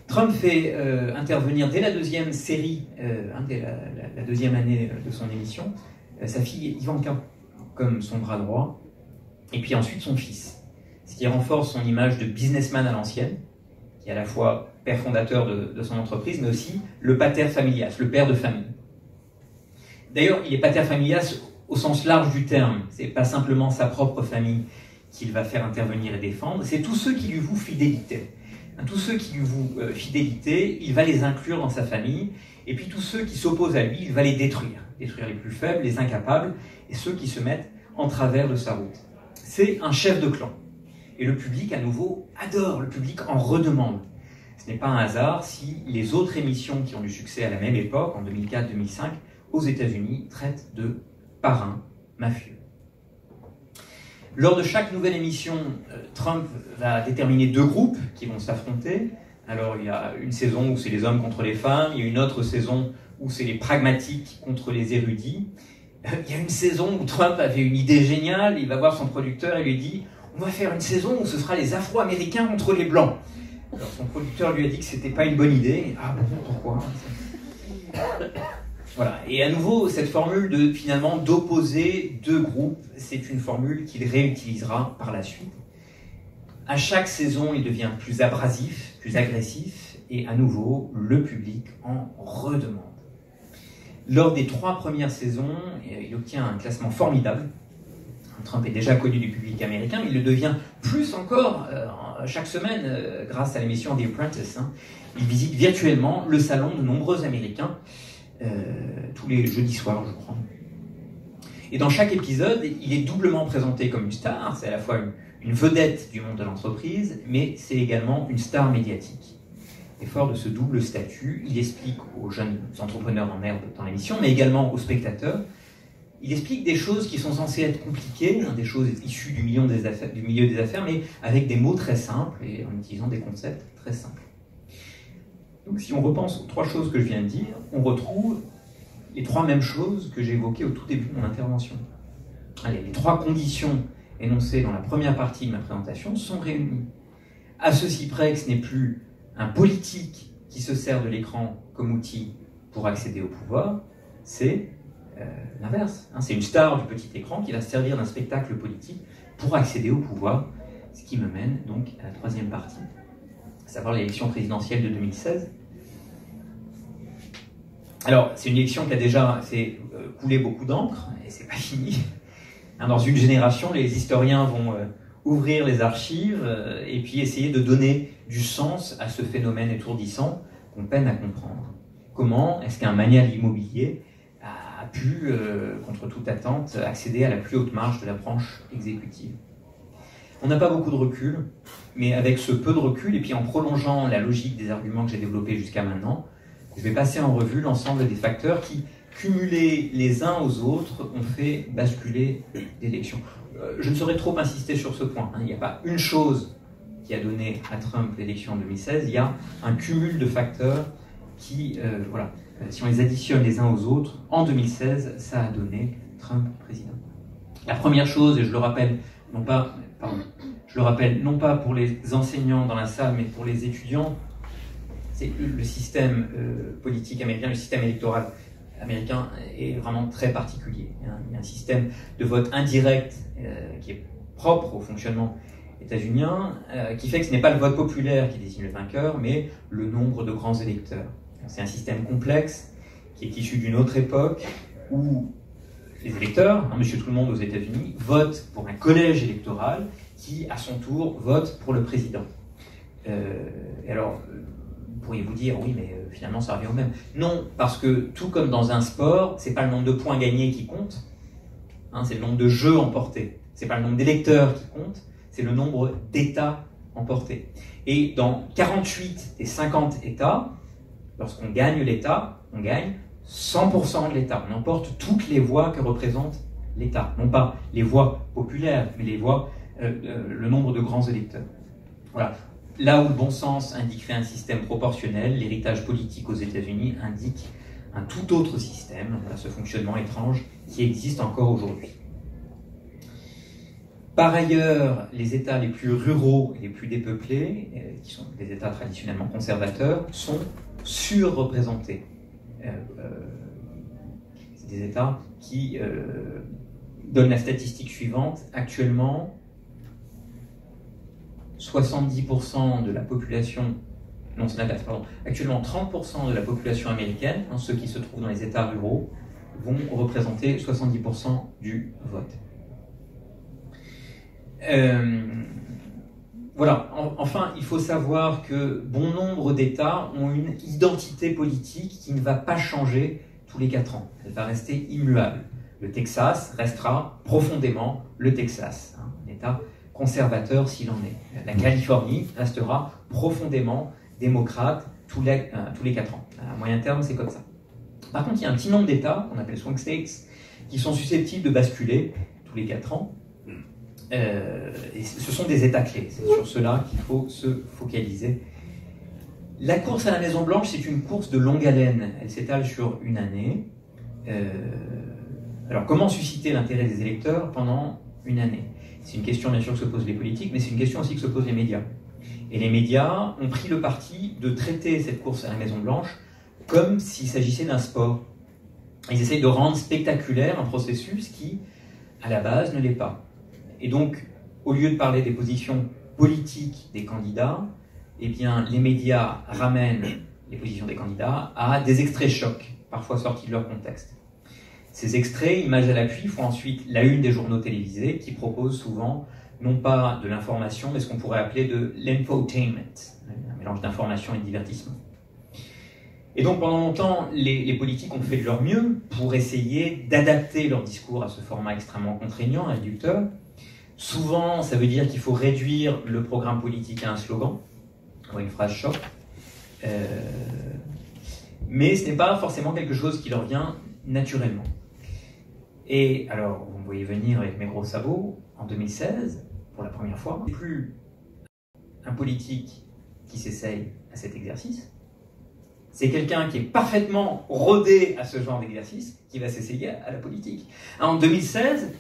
Trump fait intervenir dès la deuxième série, dès la deuxième année de son émission, sa fille Ivanka comme son bras droit, et puis ensuite son fils, ce qui renforce son image de businessman à l'ancienne, qui est à la fois père fondateur de son entreprise, mais aussi le pater familias, le père de famille. D'ailleurs, il est pater familias au sens large du terme, c'est pas simplement sa propre famille qu'il va faire intervenir et défendre, c'est tous ceux qui lui vouent fidélité. Tous ceux qui lui vouent fidélité, il va les inclure dans sa famille, et puis tous ceux qui s'opposent à lui, il va les détruire les plus faibles, les incapables, et ceux qui se mettent en travers de sa route. C'est un chef de clan. Et le public, à nouveau, adore, le public en redemande. Ce n'est pas un hasard si les autres émissions qui ont du succès à la même époque, en 2004-2005, aux États-Unis, traitent de parrains mafieux. Lors de chaque nouvelle émission, Trump va déterminer 2 groupes qui vont s'affronter. Alors il y a une saison où c'est les hommes contre les femmes, il y a une autre saison où c'est les pragmatiques contre les érudits. Il y a une saison où Trump avait une idée géniale, il va voir son producteur et lui dit « On va faire une saison où ce sera les Afro-Américains contre les Blancs ». Alors son producteur lui a dit que c'était pas une bonne idée. Ah bon, pourquoi ? Voilà. Et à nouveau, cette formule finalement d'opposer 2 groupes, c'est une formule qu'il réutilisera par la suite. À chaque saison, il devient plus abrasif, plus agressif, et à nouveau, le public en redemande. Lors des 3 premières saisons, il obtient un classement formidable. Trump est déjà connu du public américain, mais il le devient plus encore chaque semaine grâce à l'émission The Apprentice. Hein. Il visite virtuellement le salon de nombreux Américains tous les jeudis soirs, je crois. Et dans chaque épisode, il est doublement présenté comme une star. C'est à la fois une vedette du monde de l'entreprise, mais c'est également une star médiatique. Et fort de ce double statut, il explique aux jeunes entrepreneurs en herbe dans l'émission, mais également aux spectateurs, il explique des choses qui sont censées être compliquées, des choses issues du milieu des affaires, mais avec des mots très simples et en utilisant des concepts très simples. Donc si on repense aux 3 choses que je viens de dire, on retrouve les 3 mêmes choses que j'ai évoquées au tout début de mon intervention. Allez, les 3 conditions énoncées dans la première partie de ma présentation sont réunies. À ceci près que ce n'est plus un politique qui se sert de l'écran comme outil pour accéder au pouvoir, c'est l'inverse. C'est une star du petit écran qui va servir d'un spectacle politique pour accéder au pouvoir, ce qui me mène donc à la 3e partie, à savoir l'élection présidentielle de 2016. Alors, c'est une élection qui a déjà fait couler beaucoup d'encre, et c'est pas fini. Dans une génération, les historiens vont ouvrir les archives et puis essayer de donner du sens à ce phénomène étourdissant qu'on peine à comprendre. Comment est-ce qu'un manial immobilier a pu, contre toute attente, accéder à la plus haute marge de la branche exécutive? On n'a pas beaucoup de recul, mais avec ce peu de recul, et puis en prolongeant la logique des arguments que j'ai développés jusqu'à maintenant, je vais passer en revue l'ensemble des facteurs qui, cumulés les uns aux autres, ont fait basculer l'élection. Je ne saurais trop insister sur ce point. Il n'y a pas une chose qui a donné à Trump l'élection en 2016, il y a un cumul de facteurs qui, si on les additionne les uns aux autres, en 2016, ça a donné Trump président. La première chose, et je le rappelle non pas pour les enseignants dans la salle, mais pour les étudiants, c'est le système politique américain, le système électoral américain est vraiment très particulier. Il y a un système de vote indirect qui est propre au fonctionnement états-unien, qui fait que ce n'est pas le vote populaire qui désigne le vainqueur, mais le nombre de grands électeurs. C'est un système complexe qui est issu d'une autre époque où les électeurs, monsieur tout le monde aux États-Unis, votent pour un collège électoral qui, à son tour, vote pour le président. Et alors, vous pourriez vous dire, oui, mais finalement, ça revient au même. Non, parce que tout comme dans un sport, c'est pas le nombre de points gagnés qui compte, c'est le nombre de jeux emportés. C'est pas le nombre d'électeurs qui compte, c'est le nombre d'États emportés. Et dans 48 des 50 États, lorsqu'on gagne l'État, on gagne 100% de l'État. On emporte toutes les voix que représente l'État. Non pas les voix populaires, mais les voix, le nombre de grands électeurs. Voilà. Là où le bon sens indiquerait un système proportionnel, l'héritage politique aux États-Unis indique un tout autre système, ce fonctionnement étrange qui existe encore aujourd'hui. Par ailleurs, les États les plus ruraux et les plus dépeuplés, qui sont des États traditionnellement conservateurs, sont surreprésentés. C'est des États qui donnent la statistique suivante. Actuellement, 70% de la population, non c'est l'inverse, pardon, actuellement 30% de la population américaine, ceux qui se trouvent dans les États ruraux, vont représenter 70% du vote. Voilà, enfin, il faut savoir que bon nombre d'États ont une identité politique qui ne va pas changer tous les 4 ans. Elle va rester immuable. Le Texas restera profondément le Texas, un État conservateur s'il en est. La Californie restera profondément démocrate tous les 4 ans. À moyen terme, c'est comme ça. Par contre, il y a un petit nombre d'États, qu'on appelle swing states, qui sont susceptibles de basculer tous les 4 ans. Et ce sont des États clés. C'est sur cela qu'il faut se focaliser. La course à la Maison-Blanche, c'est une course de longue haleine. Elle s'étale sur une année. Alors, comment susciter l'intérêt des électeurs pendant une année? C'est une question, bien sûr, que se posent les politiques, mais c'est une question aussi que se posent les médias. Et les médias ont pris le parti de traiter cette course à la Maison-Blanche comme s'il s'agissait d'un sport. Ils essayent de rendre spectaculaire un processus qui, à la base, ne l'est pas. Et donc, au lieu de parler des positions politiques des candidats, eh bien, les médias ramènent les positions des candidats à des extraits chocs, parfois sortis de leur contexte. Ces extraits, images à l'appui, font ensuite la une des journaux télévisés qui proposent souvent, non pas de l'information, mais ce qu'on pourrait appeler de l'infotainment, un mélange d'information et de divertissement. Et donc, pendant longtemps, les politiques ont fait de leur mieux pour essayer d'adapter leur discours à ce format extrêmement contraignant, réducteur. Souvent, ça veut dire qu'il faut réduire le programme politique à un slogan ou à une phrase choc. Mais ce n'est pas forcément quelque chose qui leur vient naturellement. Et alors, vous me voyez venir avec mes gros sabots, en 2016, pour la première fois, c'est plus un politique qui s'essaye à cet exercice, c'est quelqu'un qui est parfaitement rodé à ce genre d'exercice qui va s'essayer à la politique. En 2016,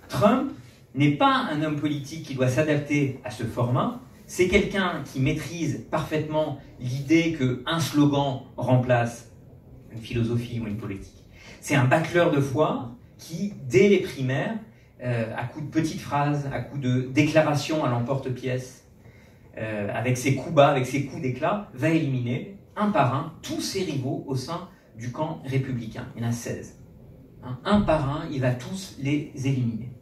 Trump n'est pas un homme politique qui doit s'adapter à ce format, c'est quelqu'un qui maîtrise parfaitement l'idée qu'un slogan remplace une philosophie ou une politique. C'est un bâcleur de foire qui, dès les primaires, à coups de petites phrases, à coups de déclarations à l'emporte-pièce, avec ses coups bas, avec ses coups d'éclat, va éliminer un par un tous ses rivaux au sein du camp républicain. Il y en a 16. Un par un, il va tous les éliminer.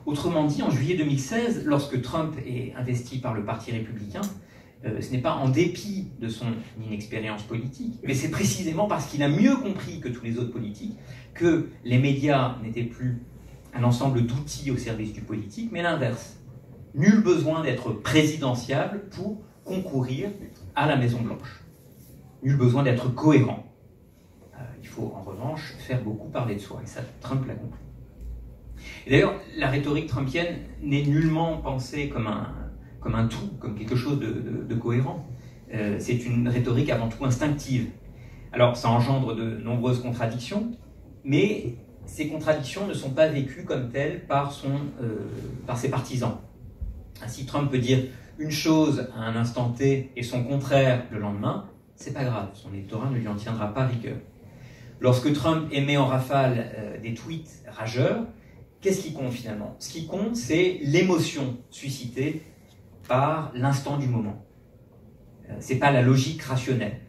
Autrement dit, en juillet 2016, lorsque Trump est investi par le Parti républicain, ce n'est pas en dépit de son inexpérience politique, mais c'est précisément parce qu'il a mieux compris que tous les autres politiques que les médias n'étaient plus un ensemble d'outils au service du politique, mais l'inverse. Nul besoin d'être présidentiable pour concourir à la Maison-Blanche. Nul besoin d'être cohérent. Il faut en revanche faire beaucoup parler de soi, et ça, Trump l'a compris. Et d'ailleurs, la rhétorique trumpienne n'est nullement pensée comme un tout, comme quelque chose de cohérent. C'est une rhétorique avant tout instinctive. Alors, ça engendre de nombreuses contradictions, mais ces contradictions ne sont pas vécues comme telles par ses partisans. Ainsi, Trump peut dire une chose à un instant T et son contraire le lendemain, c'est pas grave, son électorat ne lui en tiendra pas rigueur. Lorsque Trump émet en rafale des tweets rageurs, qu'est-ce qui compte finalement? Ce qui compte, c'est l'émotion suscitée par l'instant du moment. C'est pas la logique rationnelle,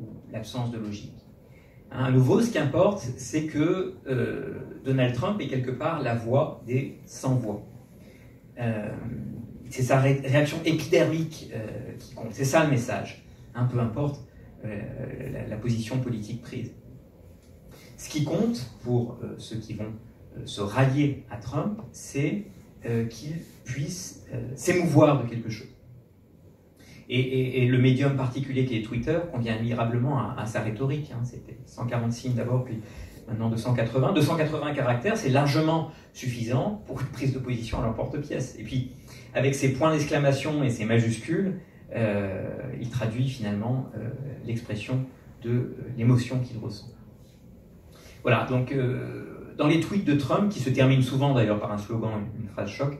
ou l'absence de logique. À nouveau, ce qui importe, c'est que Donald Trump est quelque part la voix des sans-voix. C'est sa réaction épidermique qui compte. C'est ça le message. Peu importe la position politique prise. Ce qui compte pour ceux qui vont se rallier à Trump, c'est qu'il puisse s'émouvoir de quelque chose. Et le médium particulier qui est Twitter convient admirablement à sa rhétorique. C'était 140 signes d'abord, puis maintenant 280. 280 caractères, c'est largement suffisant pour une prise de position à l'emporte-pièce. Et puis, avec ses points d'exclamation et ses majuscules, il traduit finalement l'expression de l'émotion qu'il ressent. Voilà, donc dans les tweets de Trump, qui se terminent souvent d'ailleurs par un slogan, une phrase choc,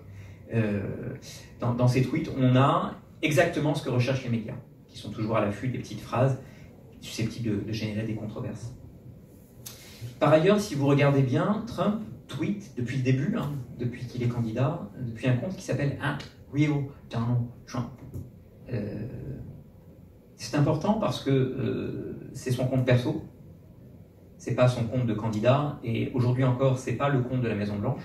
dans ces tweets, on a exactement ce que recherchent les médias, qui sont toujours à l'affût des petites phrases susceptibles de générer des controverses. Par ailleurs, si vous regardez bien, Trump tweet depuis le début, depuis qu'il est candidat, depuis un compte qui s'appelle Real Donald Trump. C'est important parce que c'est son compte perso, c'est pas son compte de candidat, et aujourd'hui encore, c'est pas le compte de la Maison-Blanche.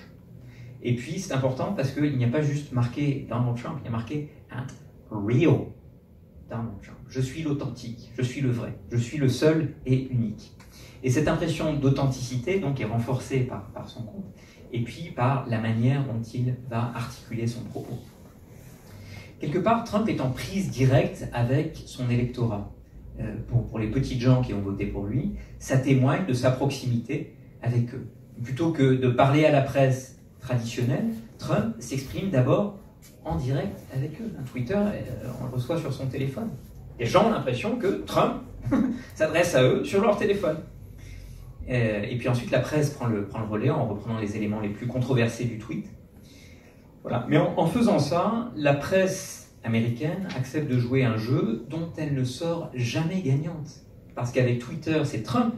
Et puis, c'est important parce qu'il n'y a pas juste marqué Donald Trump, il y a marqué Real Donald Trump. Je suis l'authentique, je suis le vrai, je suis le seul et unique. Et cette impression d'authenticité donc est renforcée par son compte, et puis par la manière dont il va articuler son propos. Quelque part, Trump est en prise directe avec son électorat. Pour les petites gens qui ont voté pour lui, ça témoigne de sa proximité avec eux. Plutôt que de parler à la presse traditionnelle, Trump s'exprime d'abord en direct avec eux. Un Twitter, on le reçoit sur son téléphone. Les gens ont l'impression que Trump s'adresse à eux sur leur téléphone. Et puis ensuite, la presse prend le relais en reprenant les éléments les plus controversés du tweet. Voilà. Mais en faisant ça, la presse américaine accepte de jouer un jeu dont elle ne sort jamais gagnante. Parce qu'avec Twitter, c'est Trump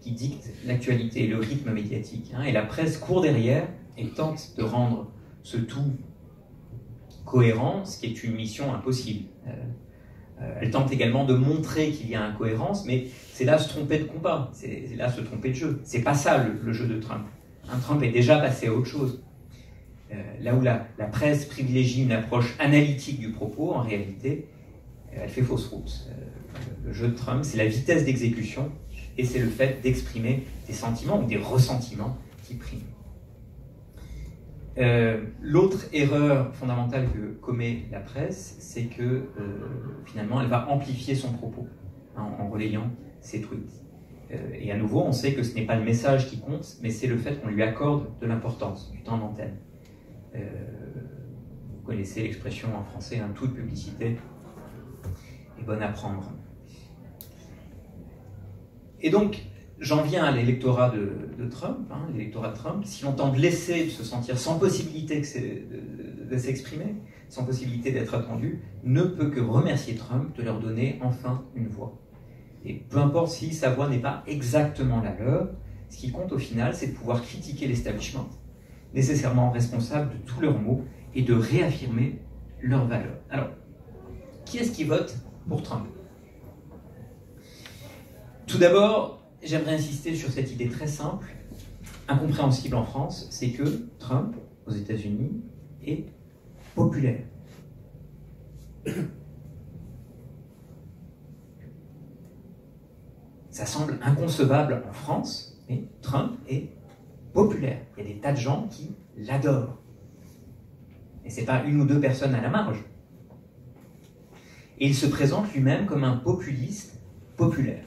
qui dicte l'actualité et le rythme médiatique. Et la presse court derrière et tente de rendre ce tout cohérent, ce qui est une mission impossible. Elle tente également de montrer qu'il y a incohérence, mais c'est là se tromper de combat, c'est là se tromper de jeu. C'est pas ça le jeu de Trump. Trump est déjà passé à autre chose. Là où la presse privilégie une approche analytique du propos, en réalité, elle fait fausse route. Le jeu de Trump, c'est la vitesse d'exécution et c'est le fait d'exprimer des sentiments ou des ressentiments qui priment. L'autre erreur fondamentale que commet la presse, c'est que finalement elle va amplifier son propos en relayant ses tweets. Et à nouveau, on sait que ce n'est pas le message qui compte, mais c'est le fait qu'on lui accorde de l'importance, du temps d'antenne. Vous connaissez l'expression en français, hein, toute publicité est bonne à prendre. Et donc, j'en viens à l'électorat de Trump. Hein, l'électorat de Trump, si l'on tente de laisser de se sentir sans possibilité de s'exprimer, sans possibilité d'être attendu, ne peut que remercier Trump de leur donner enfin une voix. Et peu importe si sa voix n'est pas exactement la leur, ce qui compte au final, c'est de pouvoir critiquer l'establishment, nécessairement responsable de tous leurs maux, et de réaffirmer leurs valeurs. Alors, qui est-ce qui vote pour Trump? Tout d'abord, j'aimerais insister sur cette idée très simple, incompréhensible en France, c'est que Trump, aux États-Unis, est populaire. Ça semble inconcevable en France, mais Trump est populaire. Il y a des tas de gens qui l'adorent. Et ce n'est pas une ou deux personnes à la marge. Et il se présente lui-même comme un populiste populaire.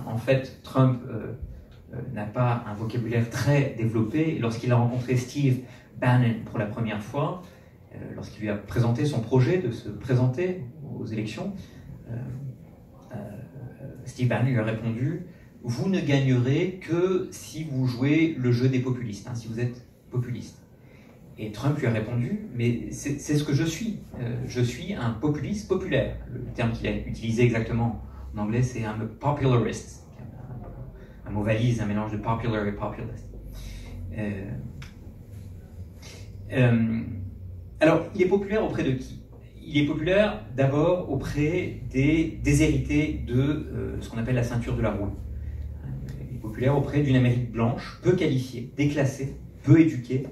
En fait, Trump n'a pas un vocabulaire très développé. Lorsqu'il a rencontré Steve Bannon pour la première fois, lorsqu'il lui a présenté son projet de se présenter aux élections, Steve Bannon lui a répondu « Vous ne gagnerez que si vous jouez le jeu des populistes, hein, si vous êtes populiste. » Et Trump lui a répondu « Mais c'est ce que je suis. Je suis un populiste populaire. » Le terme qu'il a utilisé exactement en anglais, c'est un popularist. Un mot valise, un mélange de popular et populist. Alors, il est populaire auprès de qui? Il est populaire d'abord auprès des déshérités de ce qu'on appelle la ceinture de la roue. Il est populaire auprès d'une Amérique blanche, peu qualifiée, déclassée, peu éduquée,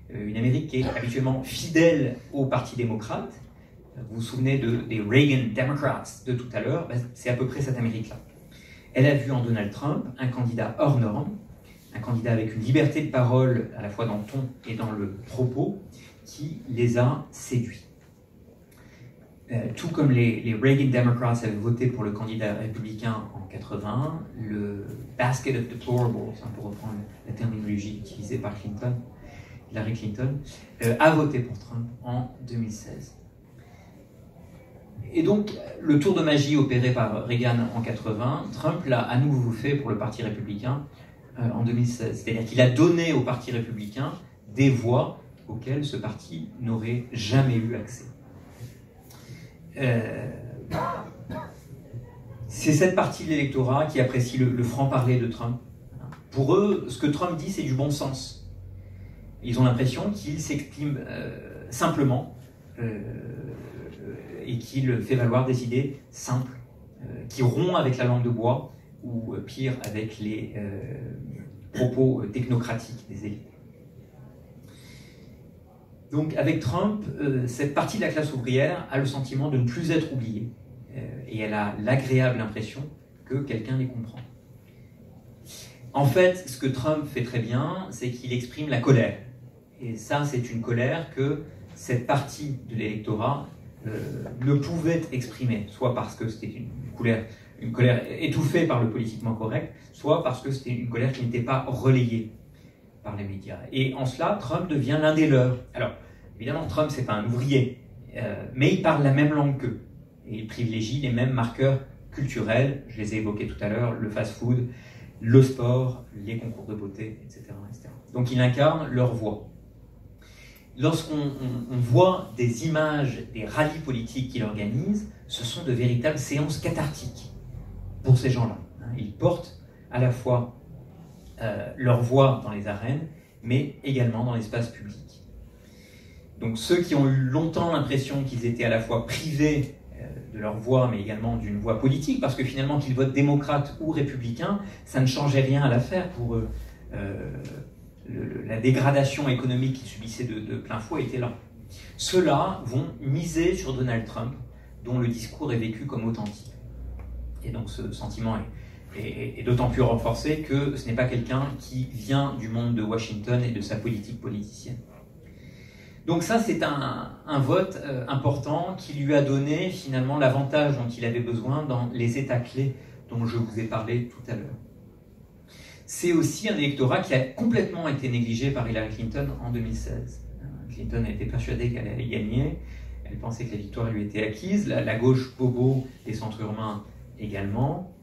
une Amérique qui est habituellement fidèle au Parti démocrate. Vous vous souvenez des Reagan Democrats de tout à l'heure, c'est à peu près cette Amérique-là. Elle a vu en Donald Trump un candidat hors norme, un candidat avec une liberté de parole à la fois dans le ton et dans le propos, qui les a séduits. Tout comme les Reagan Democrats avaient voté pour le candidat républicain en 80, le basket of deplorables, pour reprendre la terminologie utilisée par Hillary Clinton, a voté pour Trump en 2016. Et donc, le tour de magie opéré par Reagan en 80, Trump l'a à nouveau fait pour le Parti républicain en 2016. C'est-à-dire qu'il a donné au Parti républicain des voix auxquelles ce parti n'aurait jamais eu accès. C'est cette partie de l'électorat qui apprécie le franc-parler de Trump. Pour eux, ce que Trump dit, c'est du bon sens. Ils ont l'impression qu'il s'exprime simplement et qu'il fait valoir des idées simples, qui rompt avec la langue de bois, ou pire, avec les propos technocratiques des élites. Donc avec Trump, cette partie de la classe ouvrière a le sentiment de ne plus être oubliée, et elle a l'agréable impression que quelqu'un les comprend. En fait, ce que Trump fait très bien, c'est qu'il exprime la colère. Et ça, c'est une colère que cette partie de l'électorat ne pouvait exprimer, soit parce que c'était une colère étouffée par le politiquement correct, soit parce que c'était une colère qui n'était pas relayée par les médias. Et en cela, Trump devient l'un des leurs. Alors, évidemment, Trump, c'est pas un ouvrier, mais il parle la même langue qu'eux. Et il privilégie les mêmes marqueurs culturels, je les ai évoqués tout à l'heure, le fast-food, le sport, les concours de beauté, etc., etc. Donc il incarne leur voix. Lorsqu'on voit des images des rallyes politiques qu'il organise, ce sont de véritables séances cathartiques pour ces gens-là. Ils portent à la fois leur voix dans les arènes, mais également dans l'espace public. Donc ceux qui ont eu longtemps l'impression qu'ils étaient à la fois privés de leur voix, mais également d'une voix politique, parce que finalement qu'ils votent démocrate ou républicain, ça ne changeait rien à l'affaire pour eux. La dégradation économique qu'ils subissaient de plein fouet était là. Ceux-là vont miser sur Donald Trump, dont le discours est vécu comme authentique. Et donc ce sentiment Et d'autant plus renforcé que ce n'est pas quelqu'un qui vient du monde de Washington et de sa politique politicienne. Donc ça, c'est un vote important qui lui a donné finalement l'avantage dont il avait besoin dans les États clés dont je vous ai parlé tout à l'heure. C'est aussi un électorat qui a complètement été négligé par Hillary Clinton en 2016. Clinton a été persuadée qu'elle allait gagner, elle pensait que la victoire lui était acquise, la gauche bobo et centre urbain également,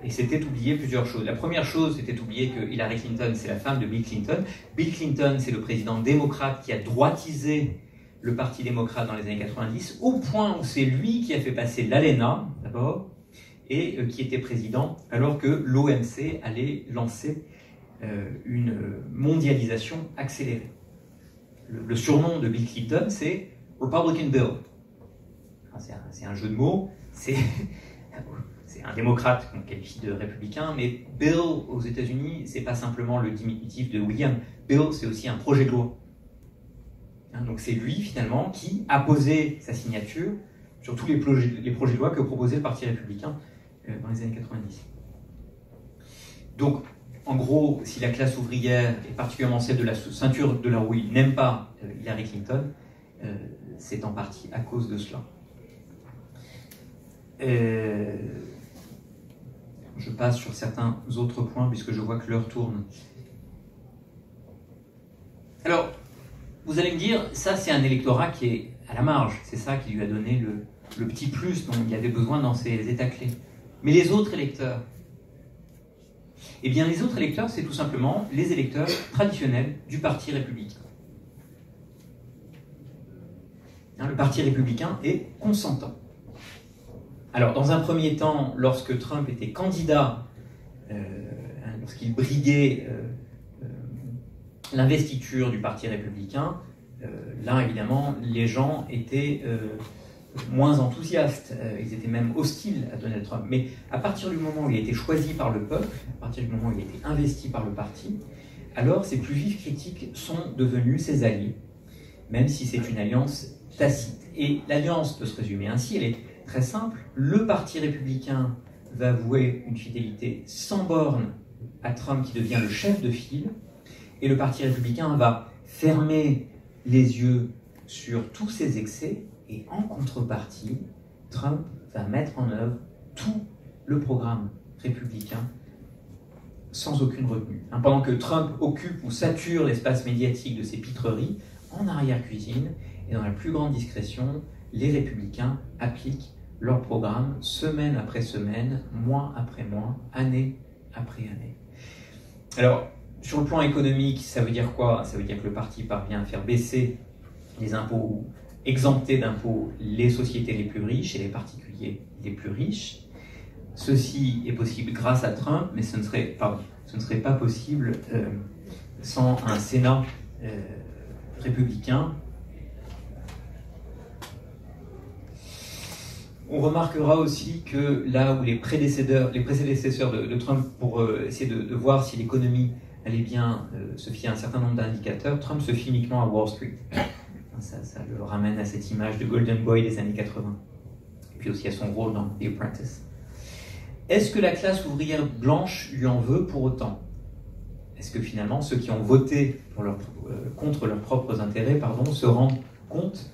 et c'était oublier plusieurs choses. La première chose, c'était oublier que Hillary Clinton, c'est la femme de Bill Clinton. Bill Clinton, c'est le président démocrate qui a droitisé le Parti démocrate dans les années 90, au point où c'est lui qui a fait passer l'ALENA, d'abord, et qui était président, alors que l'OMC allait lancer une mondialisation accélérée. Le surnom de Bill Clinton, c'est Republican Bill. Enfin, c'est un jeu de mots, c'est un démocrate qu'on qualifie de républicain, mais Bill aux États-Unis, c'est pas simplement le diminutif de William. Bill, c'est aussi un projet de loi. Donc c'est lui finalement qui a posé sa signature sur tous les projets de loi que proposait le Parti républicain dans les années 90. Donc, en gros, si la classe ouvrière, et particulièrement celle de la ceinture de la rouille, n'aime pas Hillary Clinton, c'est en partie à cause de cela. Je passe sur certains autres points, puisque je vois que l'heure tourne. Alors, vous allez me dire, ça c'est un électorat qui est à la marge, c'est ça qui lui a donné le petit plus dont il avait besoin dans ses états clés. Mais les autres électeurs, eh bien les autres électeurs, c'est tout simplement les électeurs traditionnels du Parti républicain. Le Parti républicain est consentant. Alors, dans un premier temps, lorsque Trump était candidat, lorsqu'il briguait l'investiture du Parti républicain, là, évidemment, les gens étaient moins enthousiastes, ils étaient même hostiles à Donald Trump. Mais à partir du moment où il a été choisi par le peuple, à partir du moment où il a été investi par le parti, alors ses plus vifs critiques sont devenus ses alliés, même si c'est une alliance tacite. Et l'alliance peut se résumer ainsi, elle est très simple. Le Parti républicain va vouer une fidélité sans borne à Trump qui devient le chef de file, et le Parti républicain va fermer les yeux sur tous ses excès, et en contrepartie, Trump va mettre en œuvre tout le programme républicain sans aucune retenue. Pendant que Trump occupe ou sature l'espace médiatique de ses pitreries, en arrière-cuisine et dans la plus grande discrétion, les républicains appliquent leur programme semaine après semaine, mois après mois, année après année. Alors, sur le plan économique, ça veut dire quoi? Ça veut dire que le parti parvient à faire baisser les impôts, exempter d'impôts les sociétés les plus riches et les particuliers les plus riches. Ceci est possible grâce à Trump, mais ce ne serait pas possible sans un Sénat républicain. On remarquera aussi que là où les prédécesseurs de Trump, pour essayer de voir si l'économie allait bien, se fier à un certain nombre d'indicateurs, Trump se fie uniquement à Wall Street. Ça le ramène à cette image de Golden Boy des années 80. Et puis aussi à son rôle dans The Apprentice. Est-ce que la classe ouvrière blanche lui en veut pour autant? Est-ce que finalement ceux qui ont voté contre leurs propres intérêts se rendent compte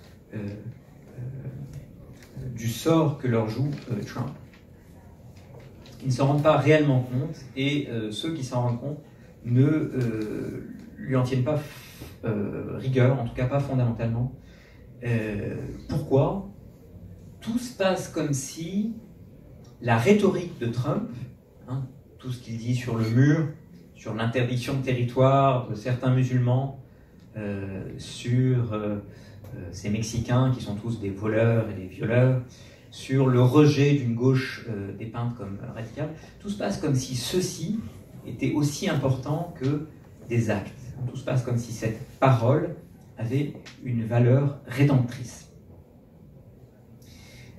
du sort que leur joue Trump? Ils ne s'en rendent pas réellement compte, et ceux qui s'en rendent compte ne lui en tiennent pas rigueur, en tout cas pas fondamentalement. Pourquoi? Tout se passe comme si la rhétorique de Trump, tout ce qu'il dit sur le mur, sur l'interdiction de territoire de certains musulmans, sur ces Mexicains qui sont tous des voleurs et des violeurs, sur le rejet d'une gauche dépeinte comme radicale, tout se passe comme si ceci était aussi important que des actes. Tout se passe comme si cette parole avait une valeur rédemptrice.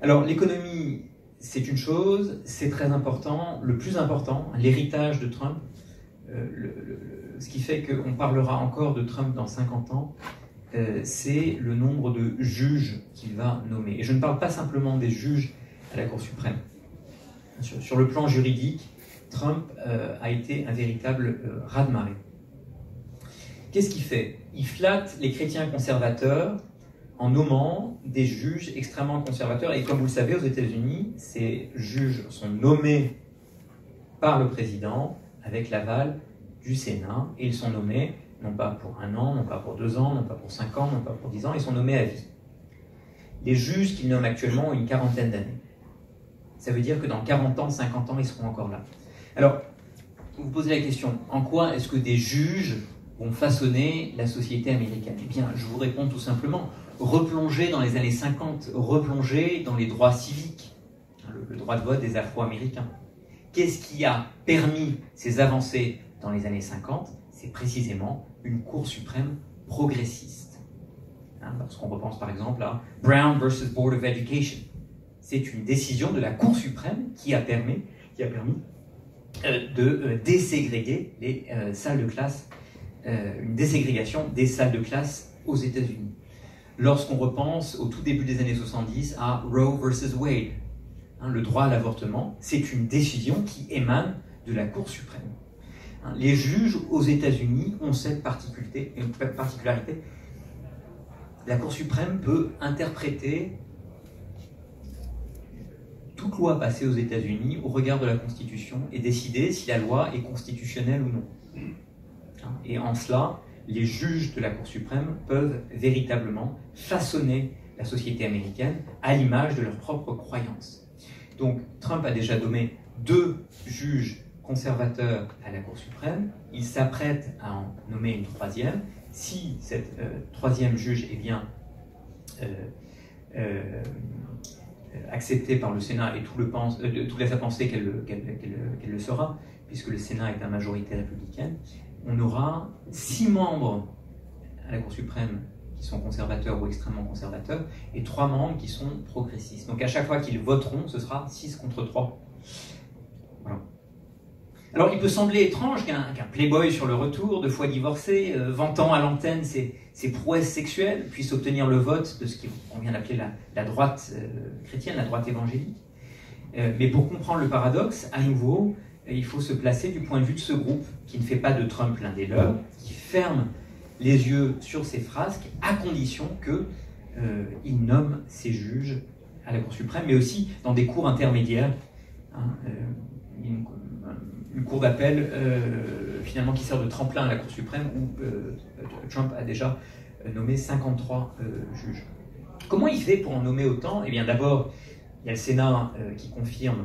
Alors l'économie, c'est une chose, c'est très important. Le plus important, l'héritage de Trump, ce qui fait qu'on parlera encore de Trump dans 50 ans, c'est le nombre de juges qu'il va nommer. Et je ne parle pas simplement des juges à la Cour suprême. Sur le plan juridique, Trump a été un véritable raz-de-marée. Qu'est-ce qu'il fait? Il flatte les chrétiens conservateurs en nommant des juges extrêmement conservateurs. Et comme vous le savez, aux États-Unis, ces juges sont nommés par le président avec l'aval du Sénat, et ils sont nommés non pas pour 1 an, non pas pour 2 ans, non pas pour 5 ans, non pas pour 10 ans, ils sont nommés à vie. Les juges qu'ils nomment actuellement ont une quarantaine d'années. Ça veut dire que dans 40 ans, 50 ans, ils seront encore là. Alors, vous vous posez la question, en quoi est-ce que des juges vont façonner la société américaine? Eh bien, je vous réponds tout simplement, replonger dans les années 50, replonger dans les droits civiques, le droit de vote des Afro-Américains. Qu'est-ce qui a permis ces avancées dans les années 50? C'est précisément une Cour suprême progressiste. Lorsqu'on repense par exemple à Brown versus Board of Education, c'est une décision de la Cour suprême qui a permis de déségréguer les salles de classe, une déségrégation des salles de classe aux États-Unis. Lorsqu'on repense au tout début des années 70 à Roe versus Wade, le droit à l'avortement, c'est une décision qui émane de la Cour suprême. Les juges aux États-Unis ont cette particularité. La Cour suprême peut interpréter toute loi passée aux États-Unis au regard de la Constitution et décider si la loi est constitutionnelle ou non. Et en cela, les juges de la Cour suprême peuvent véritablement façonner la société américaine à l'image de leurs propres croyances. Donc Trump a déjà nommé 2 juges conservateur à la Cour suprême, il s'apprête à en nommer une 3e. Si cette 3e juge est bien acceptée par le Sénat, et tout laisse à penser qu'elle le sera, puisque le Sénat est à majorité républicaine, on aura 6 membres à la Cour suprême qui sont conservateurs ou extrêmement conservateurs, et 3 membres qui sont progressistes. Donc à chaque fois qu'ils voteront, ce sera 6 contre 3. Voilà. Alors, il peut sembler étrange qu'un playboy sur le retour, 2 fois divorcé, vantant à l'antenne ses prouesses sexuelles, puisse obtenir le vote de ce qu'on vient d'appeler la droite chrétienne, la droite évangélique. Mais pour comprendre le paradoxe, à nouveau, il faut se placer du point de vue de ce groupe qui ne fait pas de Trump l'un des leurs, qui ferme les yeux sur ses frasques, à condition qu'il nomme ses juges à la Cour suprême, mais aussi dans des cours intermédiaires. Une cour d'appel finalement qui sert de tremplin à la Cour suprême où Trump a déjà nommé 53 juges. Comment il fait pour en nommer autant? Eh bien d'abord, il y a le Sénat qui confirme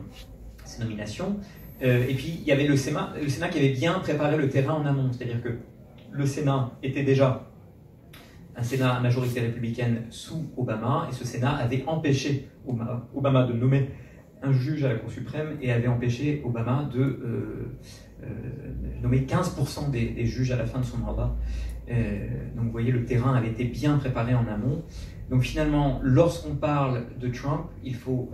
ces nominations, et puis il y avait le Sénat qui avait bien préparé le terrain en amont, c'est-à-dire que le Sénat était déjà un Sénat à majorité républicaine sous Obama, et ce Sénat avait empêché Obama de nommer un juge à la Cour suprême et avait empêché Obama de nommer 15% des juges à la fin de son mandat. Donc vous voyez, le terrain avait été bien préparé en amont. Donc finalement, lorsqu'on parle de Trump, il ne faut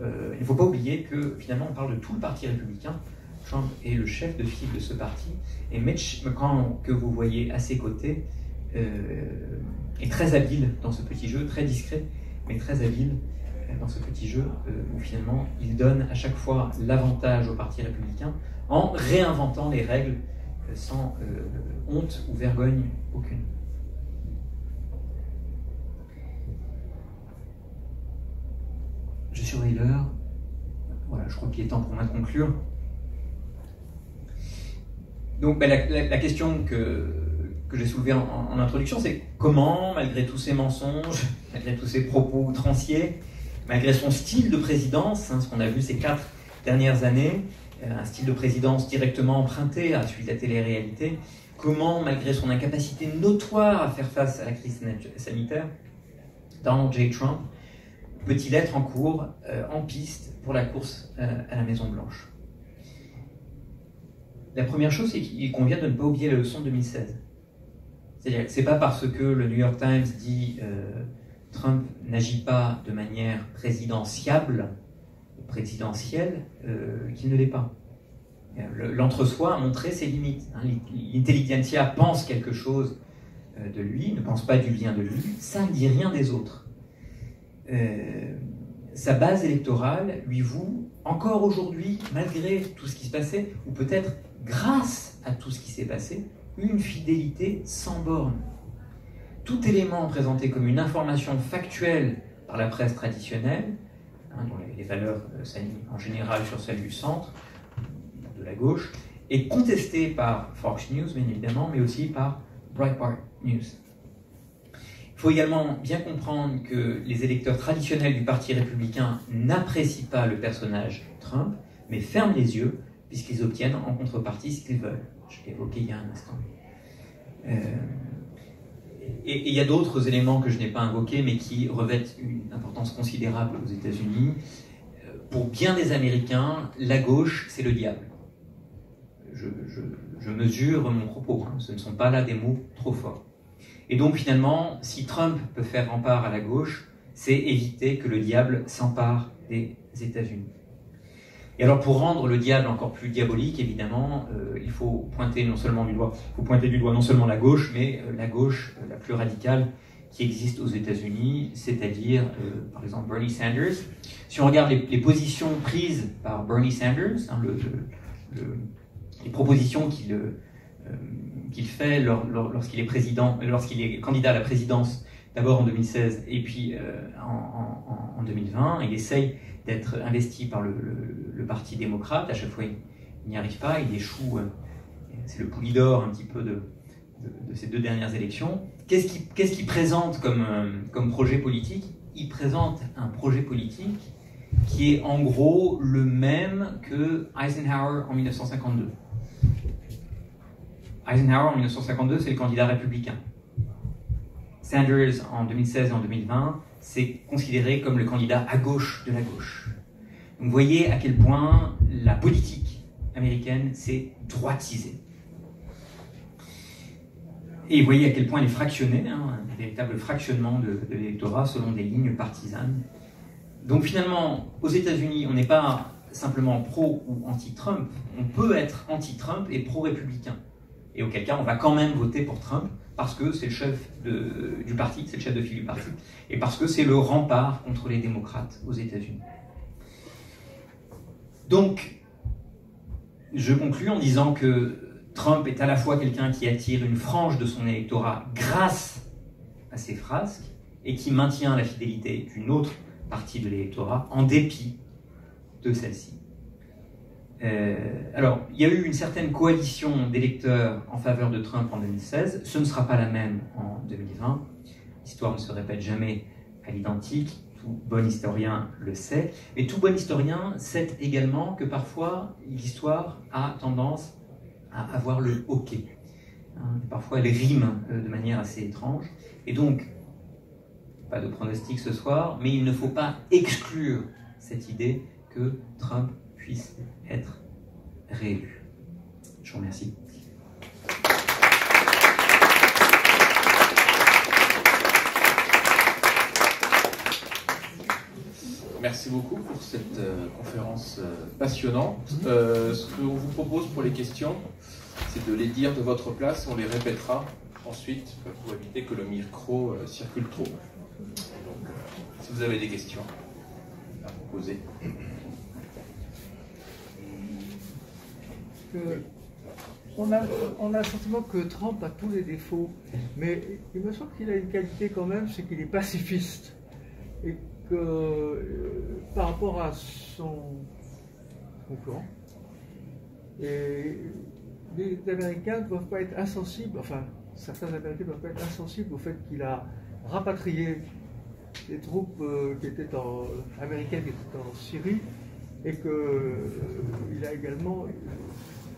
pas oublier que finalement on parle de tout le parti républicain. Trump est le chef de file de ce parti, et Mitch McConnell, que vous voyez à ses côtés, est très habile dans ce petit jeu, très discret, mais très habile dans ce petit jeu où finalement il donne à chaque fois l'avantage au parti républicain en réinventant les règles sans honte ou vergogne aucune. Je surveille l'heure. Voilà, je crois qu'il est temps pour moi de conclure. Donc la question que j'ai soulevée en introduction, c'est comment, malgré tous ces mensonges, malgré tous ces propos outranciers, malgré son style de présidence, ce qu'on a vu ces 4 dernières années, un style de présidence directement emprunté à celui de la télé-réalité, comment, malgré son incapacité notoire à faire face à la crise sanitaire, Donald J. Trump peut-il être en piste pour la course à la Maison-Blanche? La première chose, c'est qu'il convient de ne pas oublier la leçon de 2016. C'est-à-dire que ce n'est pas parce que le New York Times dit Trump n'agit pas de manière présidentielle qu'il ne l'est pas. L'entre-soi a montré ses limites. L'intelligentsia pense quelque chose de lui, ne pense pas du bien de lui, ça ne dit rien des autres. sa base électorale lui voue, encore aujourd'hui, malgré tout ce qui se passait, ou peut-être grâce à tout ce qui s'est passé, une fidélité sans borne. Tout élément présenté comme une information factuelle par la presse traditionnelle, dont les valeurs s'alignent en général sur celles du centre, de la gauche, est contesté par Fox News, bien évidemment, mais aussi par Breitbart News. Il faut également bien comprendre que les électeurs traditionnels du Parti républicain n'apprécient pas le personnage Trump, mais ferment les yeux, puisqu'ils obtiennent en contrepartie ce qu'ils veulent. Je l'ai évoqué il y a un instant. Et il y a d'autres éléments que je n'ai pas invoqués, mais qui revêtent une importance considérable aux États-Unis. Pour bien des Américains, la gauche, c'est le diable. Je mesure mon propos, ce ne sont pas là des mots trop forts. Et donc finalement, si Trump peut faire rempart à la gauche, c'est éviter que le diable s'empare des États-Unis. Et alors pour rendre le diable encore plus diabolique, évidemment, il faut pointer non seulement du doigt, non seulement la gauche, mais la gauche la plus radicale qui existe aux États-Unis, c'est-à-dire par exemple Bernie Sanders. Si on regarde les positions prises par Bernie Sanders, les propositions qu'il fait lorsqu'il est candidat à la présidence, d'abord en 2016 et puis en 2020, il essaye d'être investi par le Parti démocrate. À chaque fois, il n'y arrive pas, il échoue. C'est le poulie d'or un petit peu de ces deux dernières élections. Qu'est-ce qu'il présente comme projet politique? Il présente un projet politique qui est en gros le même que Eisenhower en 1952. Eisenhower en 1952, c'est le candidat républicain. Sanders en 2016 et en 2020, c'est considéré comme le candidat à gauche de la gauche. Donc vous voyez à quel point la politique américaine s'est droitisée. Et vous voyez à quel point elle est fractionnée, un véritable fractionnement de l'électorat selon des lignes partisanes. Donc finalement, aux États-Unis, on n'est pas simplement pro ou anti-Trump, on peut être anti-Trump et pro-républicain. Et auquel cas, on va quand même voter pour Trump, parce que c'est le chef du parti, c'est le chef de file du parti, et parce que c'est le rempart contre les démocrates aux États-Unis. Donc, je conclus en disant que Trump est à la fois quelqu'un qui attire une frange de son électorat grâce à ses frasques, et qui maintient la fidélité d'une autre partie de l'électorat en dépit de celle-ci. Alors, il y a eu une certaine coalition d'électeurs en faveur de Trump en 2016. Ce ne sera pas la même en 2020. L'histoire ne se répète jamais à l'identique. Tout bon historien le sait. Mais tout bon historien sait également que parfois, l'histoire a tendance à avoir le hockey. Parfois, elle rime de manière assez étrange. Et donc, pas de pronostic ce soir, mais il ne faut pas exclure cette idée que Trump puisse être réélu. Je vous remercie. Merci beaucoup pour cette conférence passionnante. Ce que l'on vous propose pour les questions, c'est de les dire de votre place, on les répétera ensuite pour éviter que le micro circule trop. Donc, si vous avez des questions à poser. On a le sentiment que Trump a tous les défauts, mais il me semble qu'il a une qualité quand même, c'est qu'il est pacifiste. Et que par rapport à son concurrent, et les Américains ne doivent pas être insensibles, enfin certains Américains ne doivent pas être insensibles au fait qu'il a rapatrié les troupes américaines qui étaient en Syrie, et qu'il a également,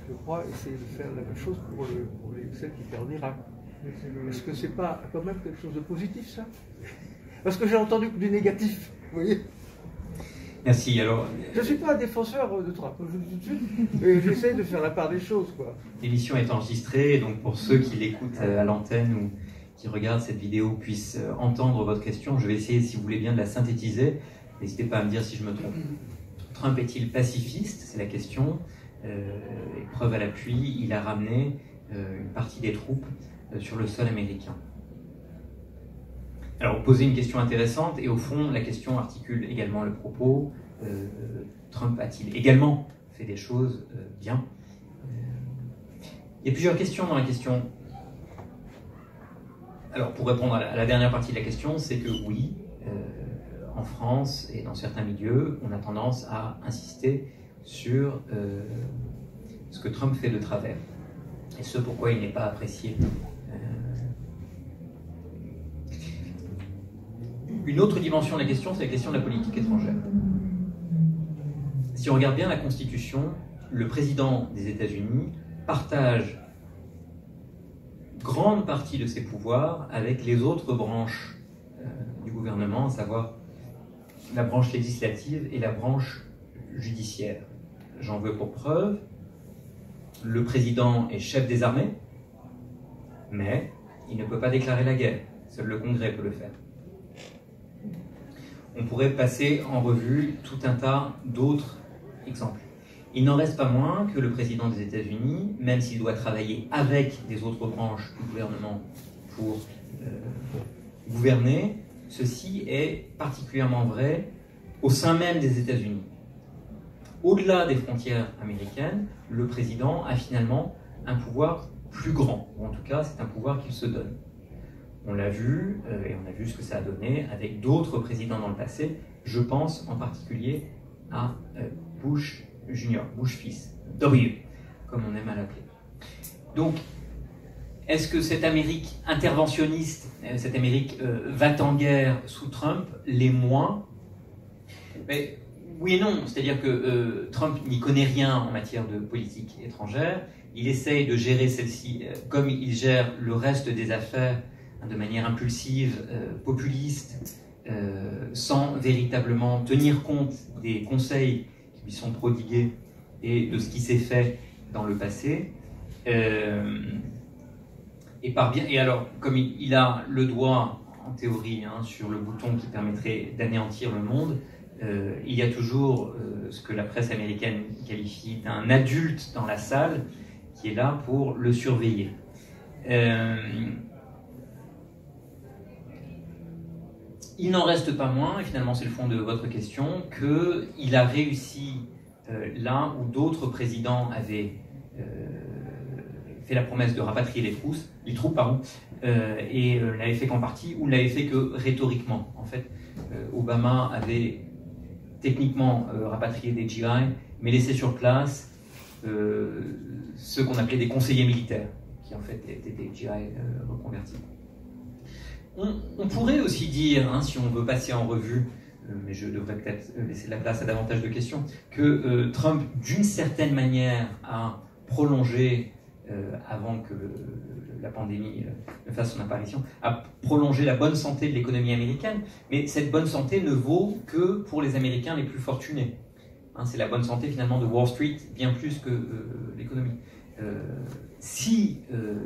je crois, essayé de faire la même chose pour celles qui étaient en Irak. Est-ce que c'est pas quand même quelque chose de positif, ça? Parce que j'ai entendu du négatif, vous voyez. Merci. Alors, je ne suis pas un défenseur de Trump, je le dis tout de suite, mais j'essaie de faire la part des choses, quoi. L'émission est enregistrée, donc pour ceux qui l'écoutent à l'antenne ou qui regardent cette vidéo puissent entendre votre question, je vais essayer, si vous voulez bien, de la synthétiser. N'hésitez pas à me dire si je me trompe. Trump est-il pacifiste? C'est la question. Et preuve à l'appui, il a ramené une partie des troupes sur le sol américain. Alors, poser une question intéressante, et au fond, la question articule également le propos. Trump a-t-il également fait des choses bien? Il y a plusieurs questions dans la question. Alors, pour répondre à la dernière partie de la question, c'est que oui, en France et dans certains milieux, on a tendance à insister sur ce que Trump fait de travers, et ce pourquoi il n'est pas apprécié. Une autre dimension de la question, c'est la question de la politique étrangère. Si on regarde bien la Constitution, le président des États-Unis partage grande partie de ses pouvoirs avec les autres branches du gouvernement, à savoir la branche législative et la branche judiciaire. J'en veux pour preuve, le président est chef des armées, mais il ne peut pas déclarer la guerre. Seul le Congrès peut le faire. On pourrait passer en revue tout un tas d'autres exemples. Il n'en reste pas moins que le président des États-Unis, même s'il doit travailler avec les autres branches du gouvernement pour gouverner, ceci est particulièrement vrai au sein même des États-Unis. Au-delà des frontières américaines, le président a finalement un pouvoir plus grand, ou en tout cas c'est un pouvoir qu'il se donne. On l'a vu, et on a vu ce que ça a donné avec d'autres présidents dans le passé. Je pense en particulier à Bush Junior, Bush fils, W, comme on aime à l'appeler. Donc, est-ce que cette Amérique interventionniste, cette Amérique va-t-en-guerre sous Trump, l'est moins? Mais oui et non, c'est-à-dire que Trump n'y connaît rien en matière de politique étrangère. Il essaye de gérer celle-ci comme il gère le reste des affaires, de manière impulsive, populiste, sans véritablement tenir compte des conseils qui lui sont prodigués et de ce qui s'est fait dans le passé. Et alors, comme il a le doigt, en théorie, sur le bouton qui permettrait d'anéantir le monde, il y a toujours ce que la presse américaine qualifie d'un adulte dans la salle qui est là pour le surveiller. Il n'en reste pas moins, et finalement c'est le fond de votre question, qu'il a réussi là où d'autres présidents avaient fait la promesse de rapatrier les troupes, et l'avait fait qu'en partie, ou l'avait fait que rhétoriquement. En fait, Obama avait techniquement rapatrié des GI, mais laissé sur place ceux qu'on appelait des conseillers militaires, qui en fait étaient des GI reconvertis. On pourrait aussi dire, si on veut passer en revue, mais je devrais peut-être laisser la place à davantage de questions, que Trump, d'une certaine manière, a prolongé, avant que la pandémie ne fasse son apparition, a prolongé la bonne santé de l'économie américaine, mais cette bonne santé ne vaut que pour les Américains les plus fortunés. C'est la bonne santé finalement de Wall Street, bien plus que l'économie. Si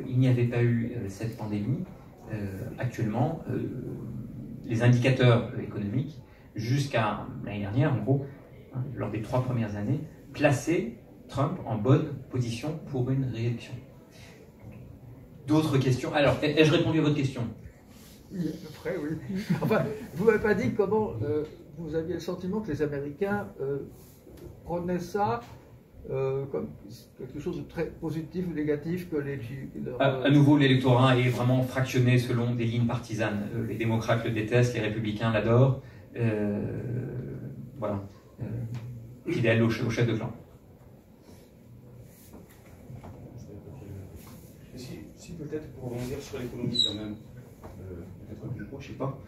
il n'y avait pas eu cette pandémie, actuellement, les indicateurs économiques, jusqu'à l'année dernière, en gros, lors des 3 premières années, plaçaient Trump en bonne position pour une réélection. D'autres questions? Alors, ai-je répondu à votre question? Oui, après, oui. Enfin, vous ne m'avez pas dit comment vous aviez le sentiment que les Américains prenaient ça comme quelque chose de très positif ou négatif que les... À nouveau, l'électorat est vraiment fractionné selon des lignes partisanes. Les démocrates le détestent, les républicains l'adorent. Voilà. Fidèle au chef de clan. Si peut-être pour rebondir sur l'économie quand même, peut-être un peu trop, je ne sais pas.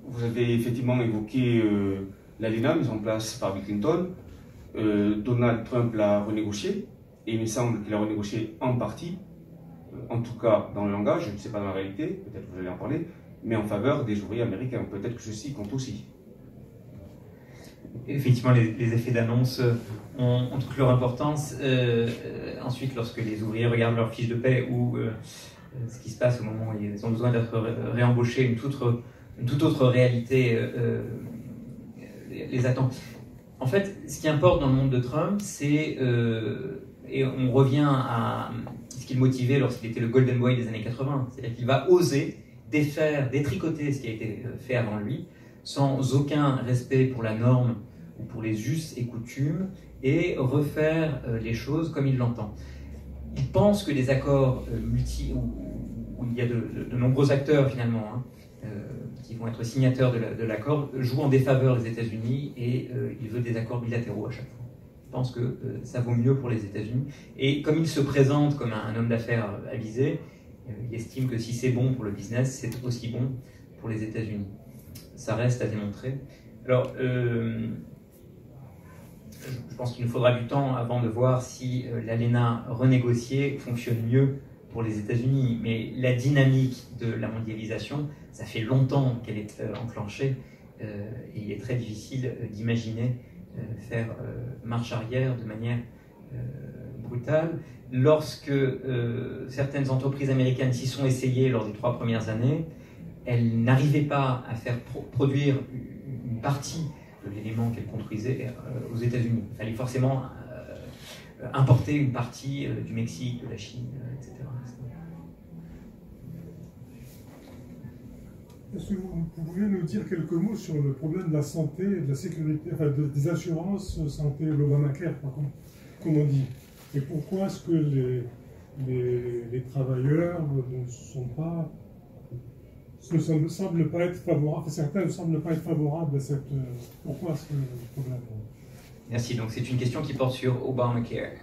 Vous avez effectivement évoqué l'ALENA mise en place par Bill Clinton. Donald Trump l'a renégocié, et il me semble qu'il a renégocié en partie, en tout cas dans le langage, je ne sais pas dans la réalité, peut-être que vous allez en parler, mais en faveur des ouvriers américains. Peut-être que ceci compte aussi. Effectivement, les effets d'annonce ont toute leur importance. Ensuite, lorsque les ouvriers regardent leur fiche de paie ou ce qui se passe au moment où ils ont besoin d'être réembauchés, une toute autre réalité les attend. En fait, ce qui importe dans le monde de Trump, c'est, et on revient à ce qui le motivait lorsqu'il était le Golden Boy des années 80, c'est-à-dire qu'il va oser défaire, détricoter ce qui a été fait avant lui, sans aucun respect pour la norme ou pour les us et coutumes, et refaire les choses comme il l'entend. Il pense que les accords où il y a de nombreux acteurs finalement, qui vont être signataires de l'accord, jouent en défaveur des États-Unis, et il veut des accords bilatéraux à chaque fois. Il pense que ça vaut mieux pour les États-Unis. Et comme il se présente comme un homme d'affaires avisé, il estime que si c'est bon pour le business, c'est aussi bon pour les États-Unis. Ça reste à démontrer. Alors, je pense qu'il nous faudra du temps avant de voir si l'ALENA renégociée fonctionne mieux pour les États-Unis. Mais la dynamique de la mondialisation, ça fait longtemps qu'elle est enclenchée, et il est très difficile d'imaginer faire marche arrière de manière brutale. Lorsque certaines entreprises américaines s'y sont essayées lors des 3 premières années, elles n'arrivaient pas à faire produire une partie de l'élément qu'elles construisaient aux États-Unis. Il fallait forcément importer une partie du Mexique, de la Chine, etc. Est-ce que vous pouvez nous dire quelques mots sur le problème de la santé et de la sécurité, enfin des assurances santé, l'Obamacare, comme on dit, et pourquoi est-ce que les travailleurs ne semblent pas être favorables, certains ne semblent pas être favorables à cette... Pourquoi est-ce que le problème... Merci, donc c'est une question qui porte sur Obamacare.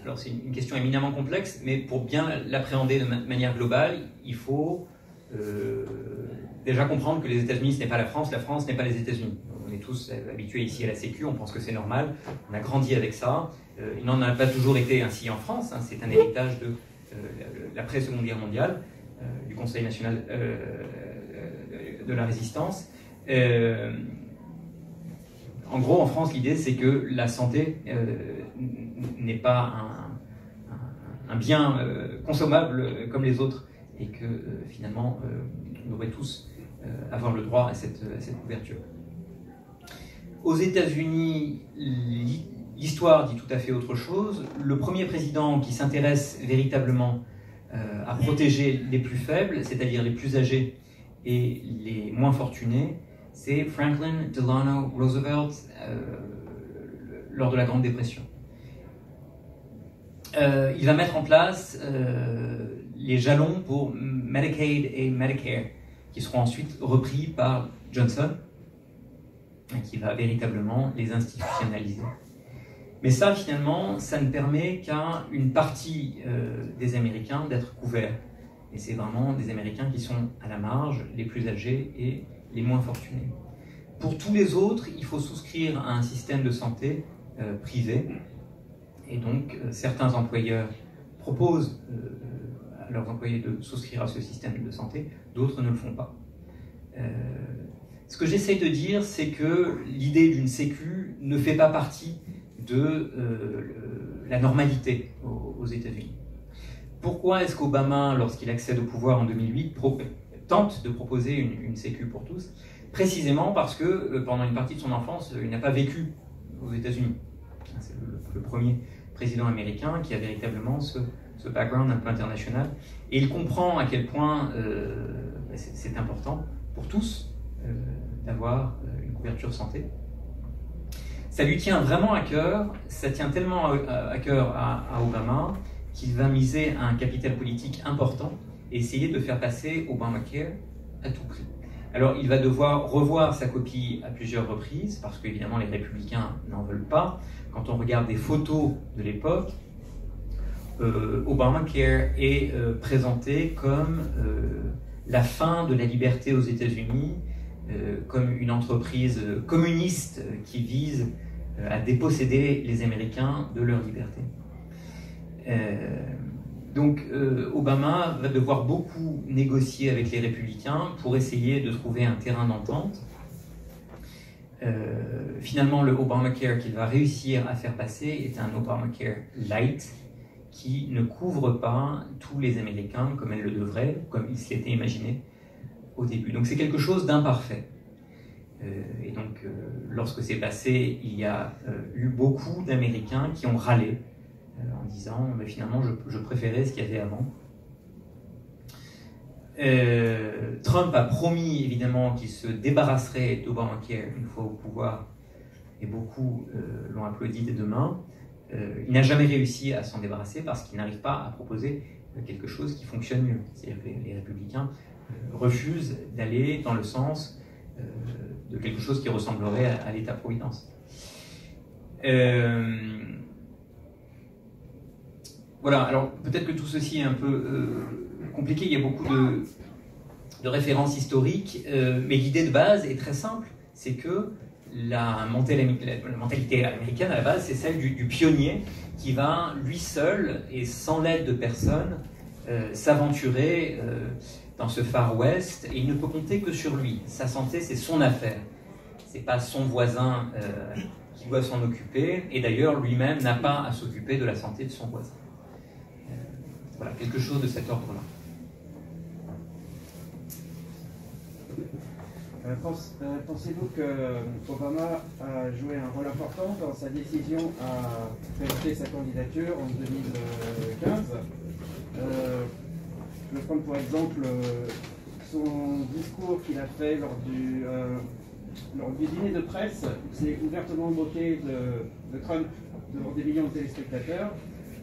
Alors c'est une question éminemment complexe, mais pour bien l'appréhender de manière globale, il faut déjà comprendre que les États-Unis, ce n'est pas la France n'est pas les États-Unis. On est tous habitués ici à la Sécu, on pense que c'est normal, on a grandi avec ça. Il n'en a pas toujours été ainsi en France, c'est un héritage de l'après-Seconde Guerre mondiale, du Conseil national de la résistance. En gros, en France, l'idée, c'est que la santé n'est pas un bien consommable comme les autres, et que finalement, on devrait tous avoir le droit à cette couverture. Aux États-Unis, l'histoire dit tout à fait autre chose. Le premier président qui s'intéresse véritablement à protéger les plus faibles, c'est-à-dire les plus âgés et les moins fortunés, c'est Franklin Delano Roosevelt lors de la Grande Dépression. Il va mettre en place les jalons pour Medicaid et Medicare, qui seront ensuite repris par Johnson, qui va véritablement les institutionnaliser. Mais ça, finalement, ça ne permet qu'à une partie des Américains d'être couverts. Et c'est vraiment des Américains qui sont à la marge, les plus âgés et les moins fortunés. Pour tous les autres, il faut souscrire à un système de santé privé. Et donc, certains employeurs proposent à leurs employés de souscrire à ce système de santé, d'autres ne le font pas. Ce que j'essaie de dire, c'est que l'idée d'une sécu ne fait pas partie de la normalité aux États-Unis. Pourquoi est-ce qu'Obama, lorsqu'il accède au pouvoir en 2008, tente de proposer une sécu pour tous? Précisément parce que pendant une partie de son enfance, il n'a pas vécu aux États-Unis. C'est le premier président américain qui a véritablement ce background un peu international. Et il comprend à quel point c'est important pour tous d'avoir une couverture santé. Ça lui tient vraiment à cœur, ça tient tellement à cœur à Obama qu'il va miser un capital politique important et essayer de faire passer Obamacare à tout prix. Alors il va devoir revoir sa copie à plusieurs reprises, parce qu'évidemment les républicains n'en veulent pas. Quand on regarde des photos de l'époque, Obamacare est présenté comme la fin de la liberté aux États-Unis, comme une entreprise communiste qui vise à déposséder les Américains de leur liberté. Donc Obama va devoir beaucoup négocier avec les républicains pour essayer de trouver un terrain d'entente. Finalement, le Obamacare qu'il va réussir à faire passer est un Obamacare light qui ne couvre pas tous les Américains comme elle le devrait, comme il s'était imaginé au début. Donc c'est quelque chose d'imparfait. Et donc lorsque c'est passé, il y a eu beaucoup d'Américains qui ont râlé en disant mais finalement je préférais ce qu'il y avait avant. Trump a promis évidemment qu'il se débarrasserait d'Obamacare une fois au pouvoir, et beaucoup l'ont applaudi des deux mains. Il n'a jamais réussi à s'en débarrasser parce qu'il n'arrive pas à proposer quelque chose qui fonctionne mieux. C'est-à-dire que les républicains refusent d'aller dans le sens de quelque chose qui ressemblerait à l'État-providence. Voilà, alors peut-être que tout ceci est un peu compliqué, il y a beaucoup de références historiques, mais l'idée de base est très simple, c'est que la mentalité américaine à la base, c'est celle du pionnier qui va lui seul et sans l'aide de personne s'aventurer dans ce Far West, et il ne peut compter que sur lui. Sa santé, c'est son affaire, c'est pas son voisin qui doit s'en occuper, et d'ailleurs lui-même n'a pas à s'occuper de la santé de son voisin. Voilà, quelque chose de cet ordre-là. Pensez-vous que Obama a joué un rôle important dans sa décision à présenter sa candidature en 2015 Je vais prendre pour exemple son discours qu'il a fait lors du dîner de presse. Il s'est ouvertement moqué de Trump devant des millions de téléspectateurs,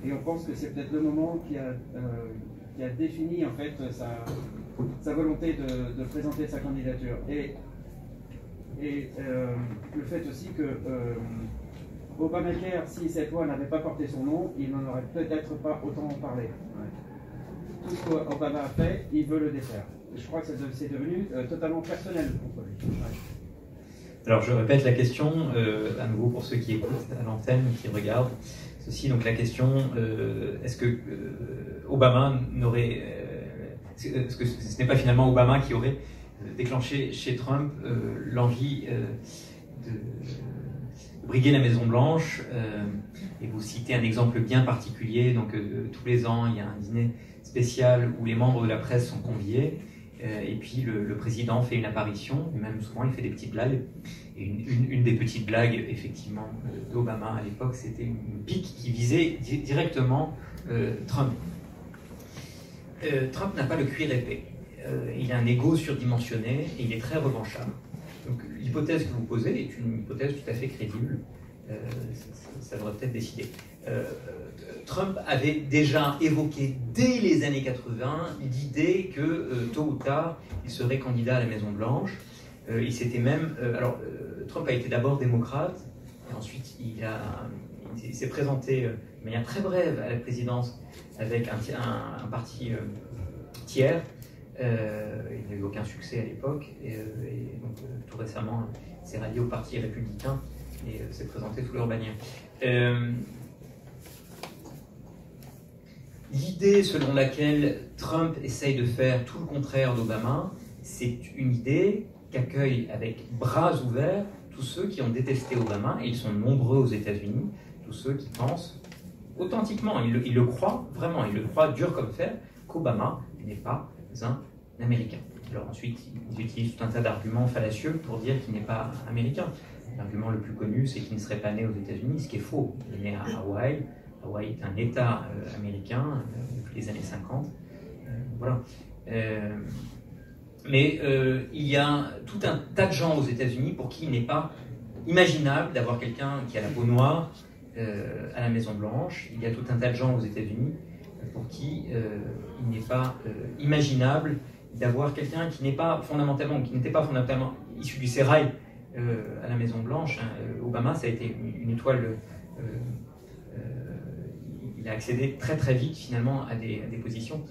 et on pense que c'est peut-être le moment qui a défini en fait sa volonté de présenter sa candidature. Et le fait aussi que Obamacare, si cette loi n'avait pas porté son nom, il n'en aurait peut-être pas autant parlé. Tout ce qu'Obama a fait, il veut le défaire. Je crois que c'est devenu totalement personnel contre lui. Alors je répète la question, à nouveau pour ceux qui écoutent à l'antenne, qui regardent ceci, donc la question, est-ce que Obama n'aurait... est-ce que ce n'est pas finalement Obama qui aurait déclenché chez Trump l'envie de briguer la Maison-Blanche, et vous citez un exemple bien particulier, donc tous les ans il y a un dîner spécial où les membres de la presse sont conviés, et puis le président fait une apparition, et même souvent il fait des petites blagues, et une des petites blagues effectivement d'Obama à l'époque, c'était une pique qui visait directement Trump. Trump n'a pas le cuir épais, il a un ego surdimensionné et il est très revanchard. Donc l'hypothèse que vous posez est une hypothèse tout à fait crédible, ça devrait peut-être décider. Trump avait déjà évoqué dès les années 80 l'idée que tôt ou tard il serait candidat à la Maison-Blanche. Il s'était même... Trump a été d'abord démocrate, et ensuite il s'est présenté de manière très brève à la présidence avec un parti tiers. Il n'a eu aucun succès à l'époque, et donc tout récemment il s'est rallié au parti républicain et s'est présenté sous leur bannière. L'idée selon laquelle Trump essaye de faire tout le contraire d'Obama, c'est une idée qu'accueillent avec bras ouverts tous ceux qui ont détesté Obama, et ils sont nombreux aux États-Unis, tous ceux qui pensent authentiquement, ils le croient vraiment, ils le croient dur comme fer, qu'Obama n'est pas un Américain. Alors ensuite, ils utilisent tout un tas d'arguments fallacieux pour dire qu'il n'est pas américain. L'argument le plus connu, c'est qu'il ne serait pas né aux États-Unis, ce qui est faux. Il est né à Hawaï. Hawaï est un État américain depuis les années 50. Voilà. Mais il y a tout un tas de gens aux États-Unis pour qui il n'est pas imaginable d'avoir quelqu'un qui a la peau noire à la Maison-Blanche. Il y a tout un tas de gens aux États-Unis pour qui il n'est pas imaginable d'avoir quelqu'un qui n'était pas fondamentalement issu du sérail à la Maison-Blanche. Obama, ça a été une étoile. Il a accédé très très vite finalement à des positions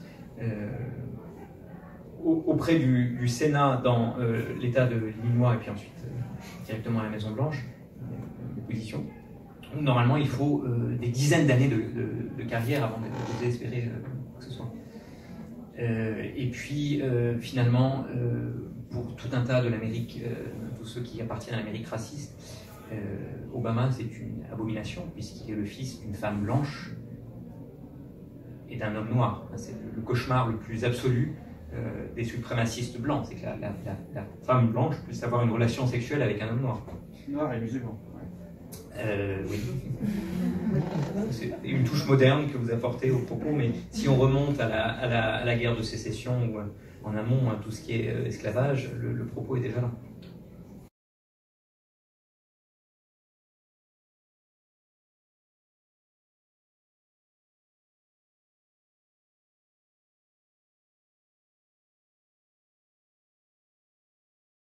auprès du Sénat dans l'État de l'Illinois et puis ensuite directement à la Maison-Blanche, des positions où normalement il faut des dizaines d'années de carrière avant de désespérer quoi que ce soit. Et puis finalement, pour tout un tas de l'Amérique, tous ceux qui appartiennent à l'Amérique raciste, Obama c'est une abomination puisqu'il est le fils d'une femme blanche et d'un homme noir. C'est le cauchemar le plus absolu des suprémacistes blancs, c'est que la femme blanche puisse avoir une relation sexuelle avec un homme noir. Noir et musulman. Oui. C'est une touche moderne que vous apportez au propos, mais si on remonte à la guerre de sécession en amont, hein, tout ce qui est esclavage, le propos est déjà là.